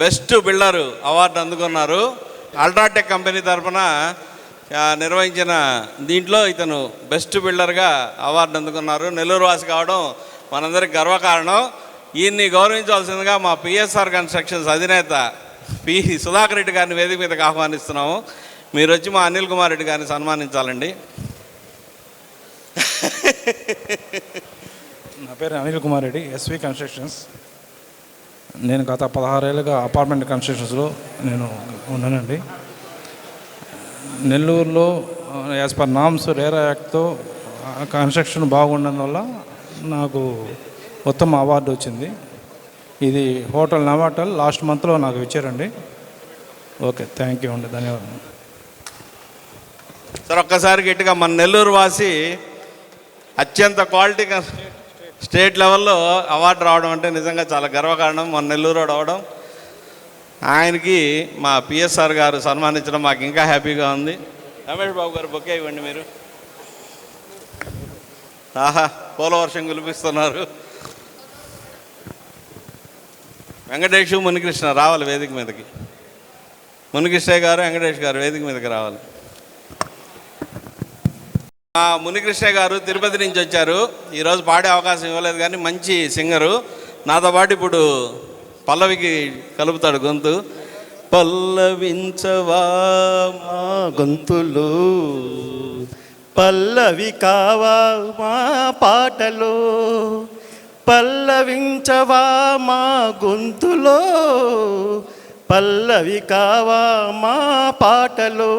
Speaker 4: బెస్ట్ బిల్డరు అవార్డు అందుకున్నారు. అల్ట్రాటెక్ కంపెనీ తరఫున నిర్వహించిన దీంట్లో ఇతను బెస్ట్ బిల్డర్గా అవార్డు అందుకున్నారు. నెల్లూరు వాసి కావడం మనందరికి గర్వకారణం. ఈయన్ని గౌరవించవలసిందిగా మా పిఎస్ఆర్ కన్స్ట్రక్షన్స్ అధినేత పి సుధాకర్ రెడ్డి గారిని వేదిక మీదకి ఆహ్వానిస్తున్నాము. మీరు వచ్చి మా అనిల్ కుమార్ రెడ్డి గారిని సన్మానించాలండి.
Speaker 10: నా పేరు అనిల్ కుమార్ రెడ్డి, ఎస్వి కన్స్ట్రక్షన్స్. నేను గత 16 ఏళ్ళుగా అపార్ట్మెంట్ కన్స్ట్రక్షన్స్లో నేను ఉన్నానండి. నెల్లూరులో యాజ్ పర్ నామ్స్ రేరా యాక్ట్తో కన్స్ట్రక్షన్ బాగుండడం వల్ల నాకు ఉత్తమ అవార్డు వచ్చింది. ఇది హోటల్ నవాటల్ లాస్ట్ మంత్లో నాకు ఇచ్చారండి. ఓకే, థ్యాంక్ యూ అండి, ధన్యవాదాలు.
Speaker 4: సార్ ఒక్కసారి గట్టిగా మన నెల్లూరు వాసి అత్యంత క్వాలిటీ స్టేట్ లెవెల్లో అవార్డు రావడం అంటే నిజంగా చాలా గర్వకారణం. మన నెల్లూరు అవడం, ఆయనకి మా పిఎస్ఆర్ గారు సన్మానించడం మాకు ఇంకా హ్యాపీగా ఉంది. రమేష్ బాబు గారు బొకే ఇవ్వండి మీరు. ఆహా, పోలవర్షం కులిపిస్తున్నారు. వెంకటేష్ మునికృష్ణ రావాలి వేదిక మీదకి. మునికృష్ణ గారు, వెంకటేష్ గారు వేదిక మీదకి రావాలి. మునికృష్ణ గారు తిరుపతి నుంచి వచ్చారు. ఈరోజు పాడే అవకాశం ఇవ్వలేదు కానీ మంచి సింగరు. నాతో పాటు ఇప్పుడు పల్లవికి కలుపుతాడు గొంతు. పల్లవించవా మా గొంతులు,
Speaker 11: పల్లవి కావా మా పాటలో, పల్లవించవా మా గొంతులో, పల్లవి కావా మా పాటలో,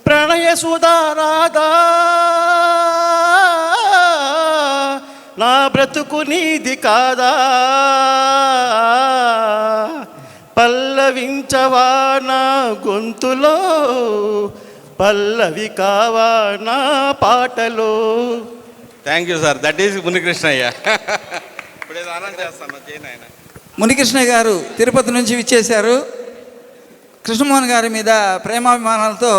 Speaker 11: ప్రణయ సుధారాధా నా బ్రతుకు నీది కాదా, పల్లవించవా నా గొంతులో, పల్లవి కావా నా పాటలో.
Speaker 4: Thank you sir, that is Munikrishnaiah. ఇప్పుడు ఏదో ఆనందం చేస్తాను చేయనాయన.
Speaker 2: మునికృష్ణ గారు తిరుపతి నుంచి విచ్చేశారు. కృష్ణమోహన్ గారి మీద ప్రేమాభిమానాలతో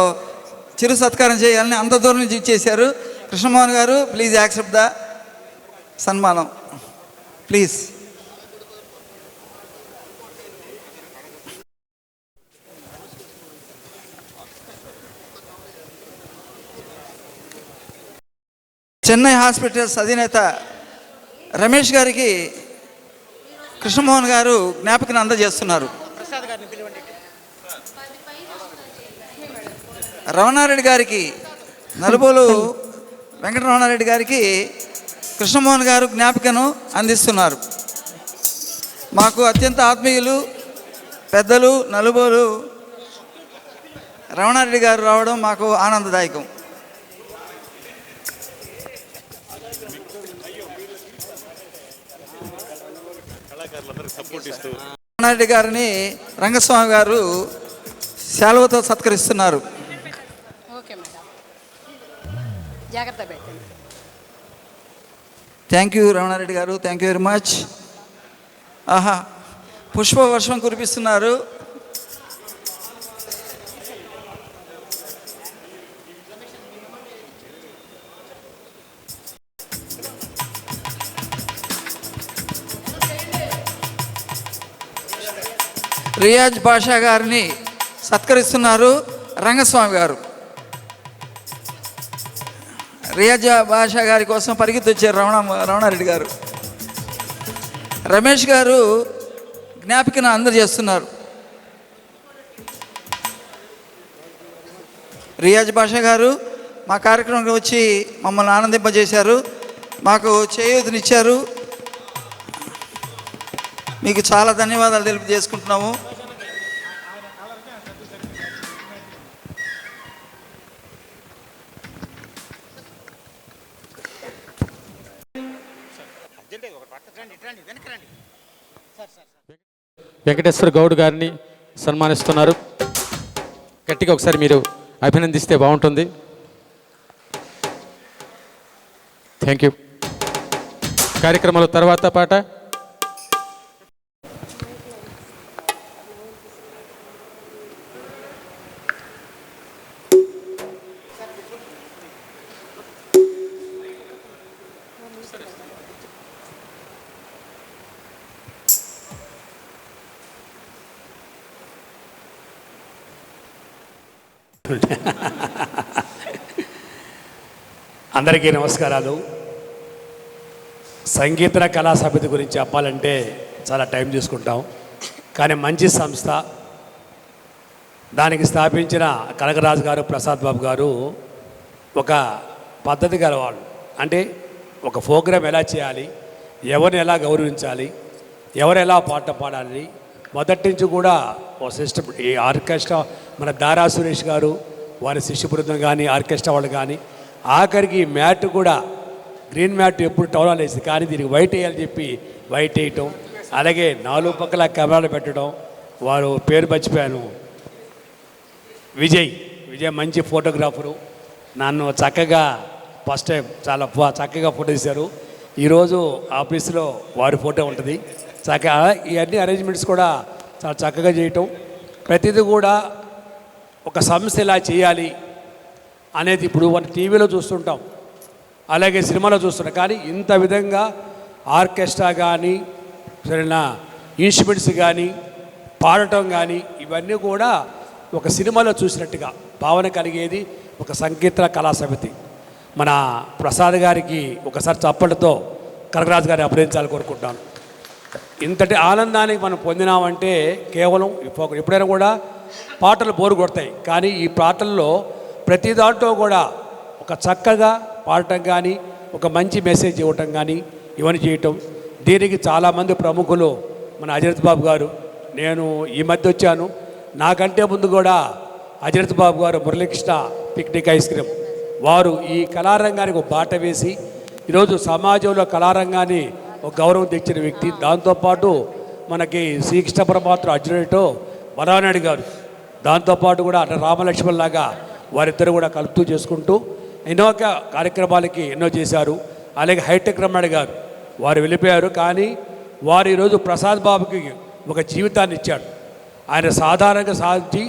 Speaker 2: చిరు సత్కారం చేయాలని అంత దూరం నుంచి ఇచ్చేశారు. కృష్ణమోహన్ గారు, ప్లీజ్ యాక్సెప్ట్ ద సన్మానం ప్లీజ్. చెన్నై హాస్పిటల్స్ అధినేత రమేష్ గారికి కృష్ణమోహన్ గారు జ్ఞాపకం అందజేస్తున్నారు. రమణారెడ్డి గారికి, నలుబోలు వెంకటరమణారెడ్డి గారికి కృష్ణమోహన్ గారు జ్ఞాపికను అందిస్తున్నారు. మాకు అత్యంత ఆత్మీయులు పెద్దలు నలుబోలు రమణారెడ్డి గారు రావడం మాకు ఆనందదాయకం. రమణారెడ్డి గారిని రంగస్వామి గారు శాలువతో సత్కరిస్తున్నారు. థ్యాంక్ యూ రమణారెడ్డి గారు, థ్యాంక్ యూ వెరీ మచ్. ఆహా, పుష్ప వర్షం కురిపిస్తున్నారు. రియాజ్ బాషా గారిని సత్కరిస్తున్నారు రంగస్వామి గారు. రియాజ్ బాషా గారి కోసం పరిగెత్తి వచ్చారు రమణారెడ్డి గారు. రమేష్ గారు జ్ఞాపికను అందజేస్తున్నారు. రియాజ్ బాషా గారు మా కార్యక్రమంకి వచ్చి మమ్మల్ని ఆనందింపజేశారు, మాకు చేయూతనిచ్చారు. మీకు చాలా ధన్యవాదాలు తెలియజేసుకుంటున్నాము.
Speaker 3: వెంకటేశ్వర గౌడ్ గారిని సన్మానిస్తున్నారు. గట్టిగా ఒకసారి మీరు అభినందిస్తే బాగుంటుంది. Thank you. కార్యక్రమంలో తర్వాత పాట
Speaker 12: అందరికీ నమస్కారాలు. సంగీత కళా సమితి గురించి చెప్పాలంటే చాలా టైం తీసుకుంటాం. కానీ మంచి సంస్థ, దానికి స్థాపించిన కనకరాజు గారు, ప్రసాద్ బాబు గారు ఒక పద్ధతి గలవాళ్ళు. అంటే ఒక ప్రోగ్రాం ఎలా చేయాలి, ఎవరిని ఎలా గౌరవించాలి, ఎవరు ఎలా పాట పాడాలి, మొదటి నుంచి కూడా ఓ సిస్టమ్. ఈ ఆర్కెస్ట్రా మన దారా సురేష్ గారు వారి శిష్య బృందం కానీ ఆర్కెస్ట్రా వాళ్ళు కానీ, ఆఖరికి మ్యాట్ కూడా గ్రీన్ మ్యాట్ ఎప్పుడు టౌనాలు వేసి, కానీ దీనికి వైట్ వేయాలని చెప్పి వైట్ వేయటం, అలాగే 4 పక్కల కెమెరాలు పెట్టడం. వారు పేరు మర్చిపోయాను, విజయ్ మంచి ఫోటోగ్రాఫరు. నన్ను చక్కగా ఫస్ట్ టైం చాలా చక్కగా ఫోటో తీశారు. ఈరోజు ఆఫీస్లో వారి ఫోటో ఉంటుంది. చక్కగా ఇవన్నీ అరేంజ్మెంట్స్ కూడా చాలా చక్కగా చేయటం. ప్రతిదీ కూడా ఒక సంస్థ ఇలా చేయాలి అనేది ఇప్పుడు మన టీవీలో చూస్తుంటాం, అలాగే సినిమాలో చూస్తుంటాం. కానీ ఇంత విధంగా ఆర్కెస్ట్రా కానీ సరైన ఇన్స్ట్రుమెంట్స్ కానీ పాడటం కానీ ఇవన్నీ కూడా ఒక సినిమాలో చూసినట్టుగా భావన కలిగేది ఒక సంగీత కళా సమితి. మన ప్రసాద్ గారికి ఒకసారి చప్పటితో కనకరాజు గారిని అభినందించాలని కోరుకుంటాను. ఇంతటి ఆనందానికి మనం పొందినామంటే కేవలం ఎప్పుడైనా కూడా పాటలు బోరు కొడతాయి, కానీ ఈ పాటల్లో ప్రతి దాంట్లో కూడా ఒక చక్కగా పాడటం కానీ, ఒక మంచి మెసేజ్ ఇవ్వటం కానీ ఇవన్నీ చేయటం. దీనికి చాలామంది ప్రముఖులు, మన అజరత్ బాబు గారు, నేను ఈ మధ్య వచ్చాను, నాకంటే ముందు కూడా అజరత్ బాబు గారు మురళీకృష్ణ పిక్నిక్ ఐస్ క్రీమ్ వారు ఈ కళారంగానికి ఒక బాట వేసి ఈరోజు సమాజంలో కళారంగాన్ని ఒక గౌరవం తెచ్చిన వ్యక్తి. దాంతోపాటు మనకి శ్రీకృష్ణ పరమాత్మ అర్జునుడితో వరానాయుడు గారు, దాంతోపాటు కూడా రామలక్ష్మణ్ లాగా వారిద్దరు కూడా కలుపుతూ చేసుకుంటూ ఎన్నో కార్యక్రమాలకి ఎన్నో చేశారు. అలాగే హైటెక్ రమణ గారు వారు వెళ్ళిపోయారు, కానీ వారు ఈరోజు ప్రసాద్ బాబుకి ఒక జీవితాన్ని ఇచ్చాడు. ఆయన సాధారణంగా సాధించి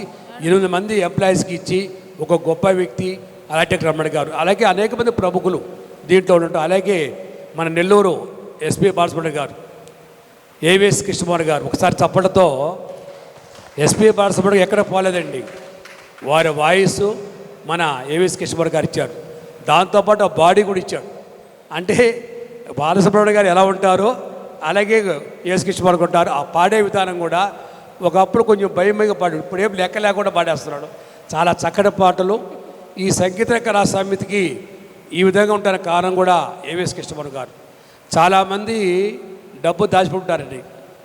Speaker 12: 8 మంది ఎంప్లాయీస్కి ఇచ్చి ఒక గొప్ప వ్యక్తి హైటెక్ రమణ గారు. అలాగే అనేక మంది ప్రముఖులు దీంట్లో ఉంటారు. అలాగే మన నెల్లూరు ఎస్పీ బాలసుబ్రహ్మణ్యం గారు, ఏవిఎస్ కృష్ణమోహన్ గారు, ఒకసారి చప్పటితో ఎస్పీ బాలసుబ్రహ్మణ్యం ఎక్కడ పోలేదండి, వారి వాయిస్ మన ఏవిఎస్ కృష్ణమోహన్ గారు ఇచ్చారు. దాంతోపాటు ఆ బాడీ కూడా ఇచ్చాడు. అంటే బాలసుబ్రహ్మణ్యం గారు ఎలా ఉంటారో అలాగే ఏఎస్ కృష్ణమోహన్ ఉంటారు. ఆ పాడే విధానం కూడా ఒకప్పుడు కొంచెం భయంగా పాడు, ఇప్పుడు ఏం లెక్క లేకుండా పాడేస్తున్నాడు. చాలా చక్కటి పాటలు. ఈ సంగీత కళా సమితికి ఈ విధంగా ఉంటారని కారణం కూడా ఏవిఎస్ కృష్ణమోహన్ గారు. చాలామంది డబ్బు దాచిపెట్టారండి,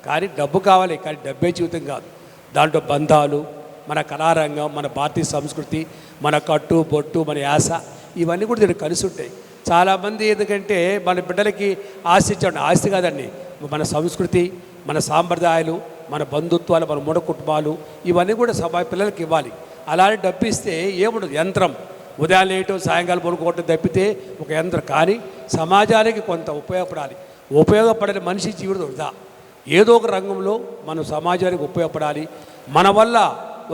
Speaker 12: కానీ డబ్బు కావాలి, కానీ డబ్బే జీవితం కాదు. దాంట్లో బంధాలు, మన కళారంగం, మన భారతీయ సంస్కృతి, మన కట్టు బొట్టు, మన యాస ఇవన్నీ కూడా దీనికి కలిసి ఉంటాయి. చాలామంది ఎందుకంటే మన బిడ్డలకి ఆస్తి ఇచ్చాడు, ఆస్తి కాదండి, మన సంస్కృతి, మన సాంప్రదాయాలు, మన బంధుత్వాలు, మన మూఢ కుటుంబాలు ఇవన్నీ కూడా పిల్లలకి ఇవ్వాలి. అలానే డబ్బు ఇస్తే ఏముండదు, యంత్రం ఉదయం లేయటం సాయంకాలం పడుకోవటం తప్పితే ఒక యంత్రం. కానీ సమాజానికి కొంత ఉపయోగపడాలి. ఉపయోగపడని మనిషి జీవితం వృధా. ఏదో ఒక రంగంలో మనం సమాజానికి ఉపయోగపడాలి. మన వల్ల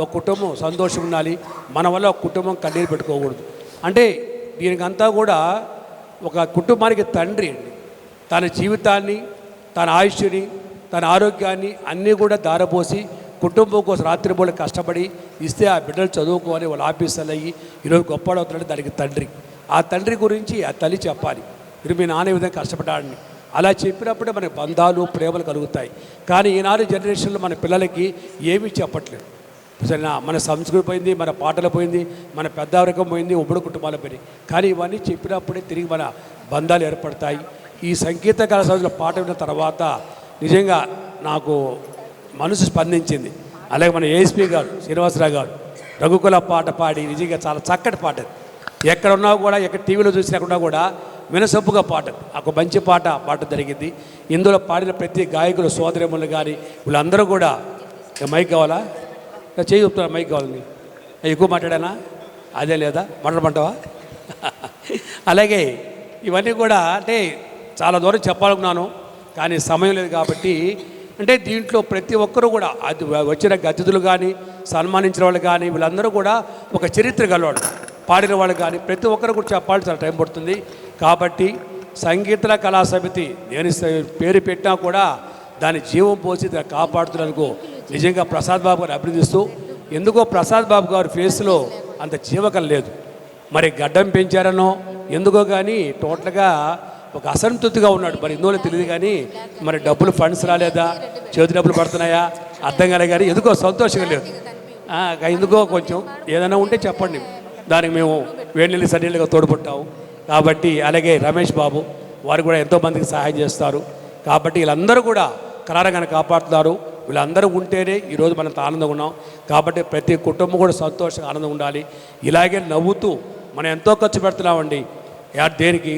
Speaker 12: ఒక కుటుంబం సంతోషం ఉండాలి, మన వల్ల ఒక కుటుంబం కన్నీరు పెట్టుకోకూడదు. అంటే దీనికంతా కూడా ఒక కుటుంబానికి తండ్రి అండి, తన జీవితాన్ని, తన ఆయుష్ని, తన ఆరోగ్యాన్ని అన్నీ కూడా దారపోసి కుటుంబం కోసం రాత్రిపూట కష్టపడి ఇస్తే ఆ బిడ్డలు చదువుకోవాలి, వాళ్ళు ఆఫీసర్లు అయ్యి ఈరోజు గొప్పడవుతున్నాడు. దానికి తండ్రి, ఆ తండ్రి గురించి ఆ తల్లి చెప్పాలి, మీరు మీ నాన్న విధంగా కష్టపడాలని. అలా చెప్పినప్పుడే మనకి బంధాలు ప్రేమలు కలుగుతాయి. కానీ ఈనాడు జనరేషన్లో మన పిల్లలకి ఏమీ చెప్పట్లేదు. సరేనా, మన సంస్కృతి పోయింది, మన పాటలు పోయింది, మన పెద్దవరకం పోయింది, ఉమ్మడి కుటుంబాలు పోయినాయి. కానీ ఇవన్నీ చెప్పినప్పుడే తిరిగి మన బంధాలు ఏర్పడతాయి. ఈ సంగీత కళాశాలలో పాట విన్న తర్వాత నిజంగా నాకు మనసు స్పందించింది. అలాగే మన ఏఎస్పీ గారు శ్రీనివాసరావు గారు రఘుకుల పాట పాడి నిజంగా చాలా చక్కటి పాట. ఎక్కడ ఉన్నా కూడా, ఎక్కడ టీవీలో చూసినా కూడా వినసొప్పుగా పాట, ఒక మంచి పాట జరిగింది. ఇందులో పాడిన ప్రతి గాయకులు సోదరిములు కానీ వీళ్ళందరూ కూడా, మైక్ కావాలా, చేయి చెప్తున్నా, మైక్ కావాలని, ఎక్కువ మాట్లాడానా, అదే లేదా మాట్లాడమంటావా? అలాగే ఇవన్నీ కూడా అంటే చాలా దూరం చెప్పాలనుకున్నాను, కానీ సమయం లేదు కాబట్టి. అంటే దీంట్లో ప్రతి ఒక్కరూ కూడా అది వచ్చిన అతిథులు కానీ సన్మానించిన వాళ్ళు కానీ వీళ్ళందరూ కూడా ఒక చరిత్ర గలవాడు, పాడిన వాళ్ళు కానీ ప్రతి ఒక్కరు కూడా చెప్పాలి, చాలా టైం పడుతుంది. కాబట్టి సంగీత కళా సమితి నేను పేరు పెట్టినా కూడా దాని జీవం పోసి దాన్ని కాపాడుతున్నందుకు నిజంగా ప్రసాద్ బాబు గారు అభినందిస్తూ, ఎందుకో ప్రసాద్ బాబు గారి ఫేస్లో అంత జీవకం లేదు, మరి గడ్డం పెంచారనో ఎందుకో కానీ టోటల్గా ఒక అసంతృప్తిగా ఉన్నాడు. మరి ఇందులో తెలియదు కానీ మరి డబ్బులు ఫండ్స్ రాలేదా, చేతి డబ్బులు పడుతున్నాయా అర్థం కాలే కానీ ఎందుకో సంతోషంగా లేదు. ఎందుకో కొంచెం ఏదైనా ఉంటే చెప్పండి, దానికి మేము వేడి నీళ్ళు సన్నీళ్ళుగా తోడ్పట్టాము. కాబట్టి అలాగే రమేష్ బాబు వారు కూడా ఎంతోమందికి సహాయం చేస్తారు. కాబట్టి వీళ్ళందరూ కూడా కళారంగాన్ని కాపాడుతున్నారు. వీళ్ళందరూ ఉంటేనే ఈరోజు మనం ఆనందంగా ఉన్నాం. కాబట్టి ప్రతి కుటుంబం కూడా సంతోషంగా ఆనందంగా ఉండాలి. ఇలాగే నవ్వుతూ మనం ఎంతో ఖర్చు పెడుతున్నామండి దేనికి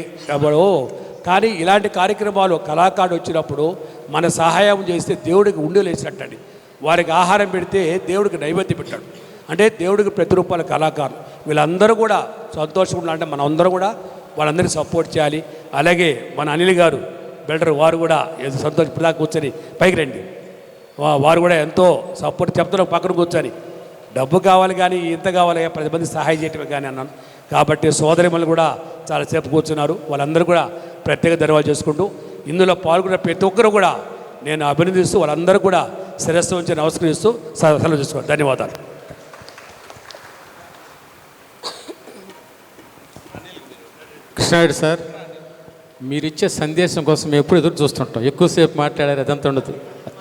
Speaker 12: కానీ ఇలాంటి కార్యక్రమాలు కళాకారుడు వచ్చినప్పుడు మన సహాయం చేస్తే దేవుడికి ఉండేలు వేసినట్టండి. వారికి ఆహారం పెడితే దేవుడికి నైవేద్యం పెట్టాడు అంటే దేవుడికి ప్రతిరూపాల కళాకారులు వీళ్ళందరూ కూడా సంతోషంగా ఉండాలంటే మనం అందరూ కూడా వాళ్ళందరికీ సపోర్ట్ చేయాలి. అలాగే మన అనిల్ గారు బిల్డర్ వారు కూడా సంతోషంగా కూర్చొని పైకి రండి, వారు కూడా ఎంతో సపోర్ట్ చెప్తున్నారు. పక్కన కూర్చొని డబ్బు కావాలి కానీ ఇంత కావాలి 10 మంది సహాయం చేయటమే కానీ అన్నాను. కాబట్టి సోదరిమలు కూడా చాలాసేపు కూర్చున్నారు. వాళ్ళందరూ కూడా ప్రత్యేక ధన్యవాదాలు చేసుకుంటూ ఇందులో పాల్గొన్న ప్రతి ఒక్కరు కూడా నేను అభినందిస్తూ వాళ్ళందరూ కూడా శిరస్సు ఉంచి నమస్కరిస్తూ సెలవు చేసుకోండి. ధన్యవాదాలు.
Speaker 3: కృష్ణారెడ్డి సార్, మీరిచ్చే సందేశం కోసం మేము ఎప్పుడు ఎదురు చూస్తుంటాం. ఎక్కువసేపు మాట్లాడారు అదంతా ఉండదు,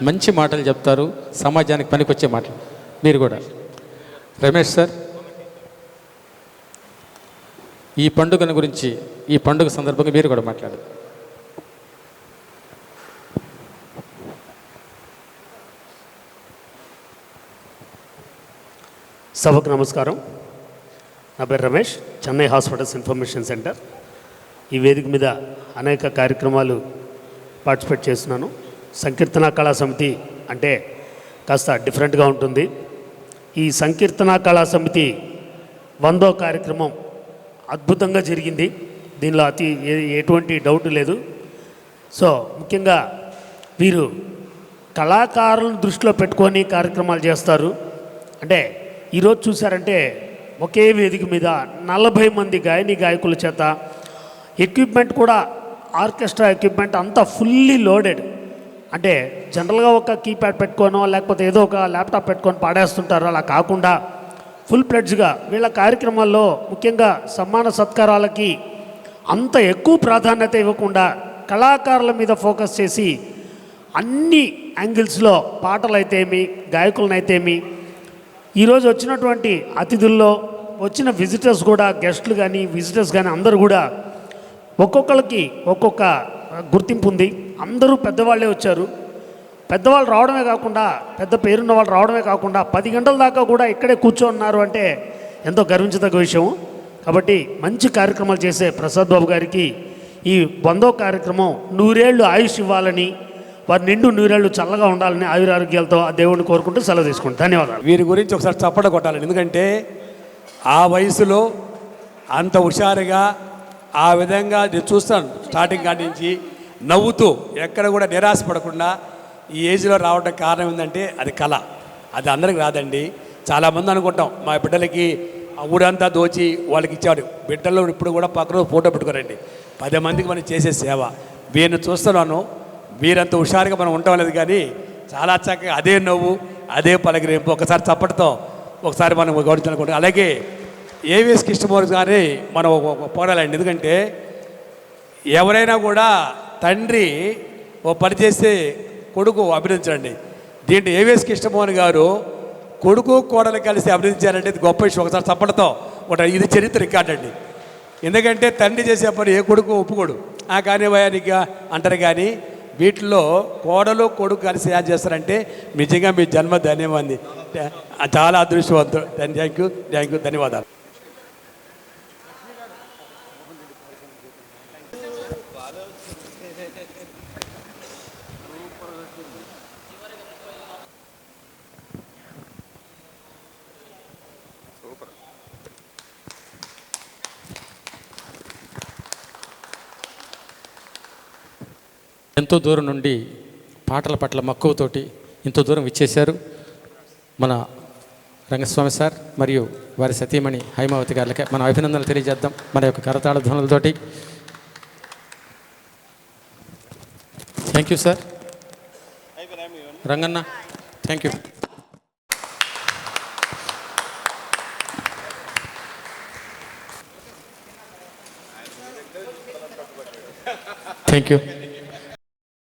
Speaker 3: మంచి మాటలు చెప్తారు, సమాజానికి పనికొచ్చే మాటలు. మీరు కూడా రమేష్ సార్, ఈ పండుగను గురించి, ఈ పండుగ సందర్భంగా మీరు కూడా మాట్లాడారు.
Speaker 13: సభకు నమస్కారం. నా పేరు Ramesh, Chennai hospitals information centre. ఈ వేదిక మీద అనేక కార్యక్రమాలు పార్టిసిపేట్ చేస్తున్నాను. సంకీర్తన కళా సమితి అంటే కాస్త డిఫరెంట్గా ఉంటుంది. ఈ సంకీర్తన కళా సమితి 100వ కార్యక్రమం అద్భుతంగా జరిగింది. దీనిలో ఎటువంటి డౌట్ లేదు. సో ముఖ్యంగా వీరు కళాకారులను దృష్టిలో పెట్టుకొని కార్యక్రమాలు చేస్తారు. అంటే ఈరోజు చూసారంటే ఒకే వేదిక మీద 40 మంది గాయకుల చేత ఎక్విప్మెంట్ కూడా ఆర్కెస్ట్రా ఎక్విప్మెంట్ అంతా ఫుల్లీ లోడెడ్. అంటే జనరల్గా ఒక కీప్యాడ్ పెట్టుకోనో లేకపోతే ఏదో ఒక ల్యాప్టాప్ పెట్టుకొని పాడేస్తుంటారు. అలా కాకుండా ఫుల్ ప్లెడ్జ్గా వీళ్ళ కార్యక్రమాల్లో ముఖ్యంగా సన్మాన సత్కారాలకి అంత ఎక్కువ ప్రాధాన్యత ఇవ్వకుండా కళాకారుల మీద ఫోకస్ చేసి అన్ని యాంగిల్స్లో పాటలైతేమి గాయకులనైతేమి ఈరోజు వచ్చినటువంటి అతిథుల్లో వచ్చిన విజిటర్స్ కూడా గెస్టులు కానీ విజిటర్స్ కానీ అందరూ కూడా ఒక్కొక్కరికి ఒక్కొక్క గుర్తింపు ఉంది. అందరూ పెద్దవాళ్ళే వచ్చారు. పెద్దవాళ్ళు రావడమే కాకుండా పెద్ద పేరున్న వాళ్ళు రావడమే కాకుండా 10 గంటల దాకా కూడా ఇక్కడే కూర్చోన్నారు అంటే ఎంతో గర్వించదగ్గ విషయం. కాబట్టి మంచి కార్యక్రమాలు చేసే ప్రసాద్ బాబు గారికి ఈ 100వ కార్యక్రమం 100 ఏళ్ళు ఆయుష్ ఇవ్వాలని, వారి నిండు 100 ఏళ్ళు చల్లగా ఉండాలని ఆయురారోగ్యాలతో ఆ దేవుడిని కోరుకుంటూ సెలవు తీసుకుంటాం. ధన్యవాదాలు.
Speaker 12: వీరి గురించి ఒకసారి చప్పట కొట్టాలని, ఎందుకంటే ఆ వయసులో అంత హుషారుగా ఆ విధంగా నేను చూస్తాను. స్టార్టింగ్ కాడి నుంచి నవ్వుతూ ఎక్కడ కూడా నిరాశపడకుండా ఈ ఏజ్లో రావడం కారణం ఏంటంటే అది కళ. అది అందరికి రాదండి. చాలామంది అనుకుంటాం మా బిడ్డలకి ఊరంతా దోచి వాళ్ళకి ఇచ్చాడు. బిడ్డలు ఇప్పుడు కూడా పక్కన ఫోటో పెట్టుకోరండి. 10 మందికి మనం చేసే సేవ. వీరిని చూస్తున్నాను, వీరంత హుషారుగా మనం ఉండటం లేదు కానీ చాలా చక్కగా అదే నవ్వు అదే పలకరింపు. ఒకసారి చప్పటితో ఒకసారి మనం గౌరవించాలనుకుంటాం. అలాగే ఏవిఎస్ కృష్ణమూర్తి గారిని మనం పోరాలండి. ఎందుకంటే ఎవరైనా కూడా తండ్రి ఓ పని చేస్తే కొడుకు అభినందించండి. దీంట్లో ఏవిఎస్ కృష్ణమోహన్ గారు కొడుకు కోడలు కలిసి అభినందించారంటే ఇది గొప్ప విషయం. ఒకసారి చప్పటితో ఇది చరిత్ర రికార్డ్ అండి. ఎందుకంటే తండ్రి చేసే పని ఏ కొడుకు ఒప్పుకోడు. కానీ వయానికి అంటారు. కానీ వీటిలో కోడలు కొడుకు కలిసి యాడ్ చేస్తారంటే నిజంగా మీ జన్మ ధన్యవాది. చాలా అదృష్టవంతుడు. థ్యాంక్ యూ, ధన్యవాదాలు.
Speaker 3: ఎంతో దూరం నుండి పాటల పట్ల మక్కువతోటి ఎంతో దూరం ఇచ్చేశారు మన రంగస్వామి సార్ మరియు వారి సతీమణి హైమావతి గారికి మన అభినందనలు తెలియజేద్దాం మన యొక్క కరతాళ ధ్వనులతోటి. Thank you sir. Ranganna thank you. Thank you.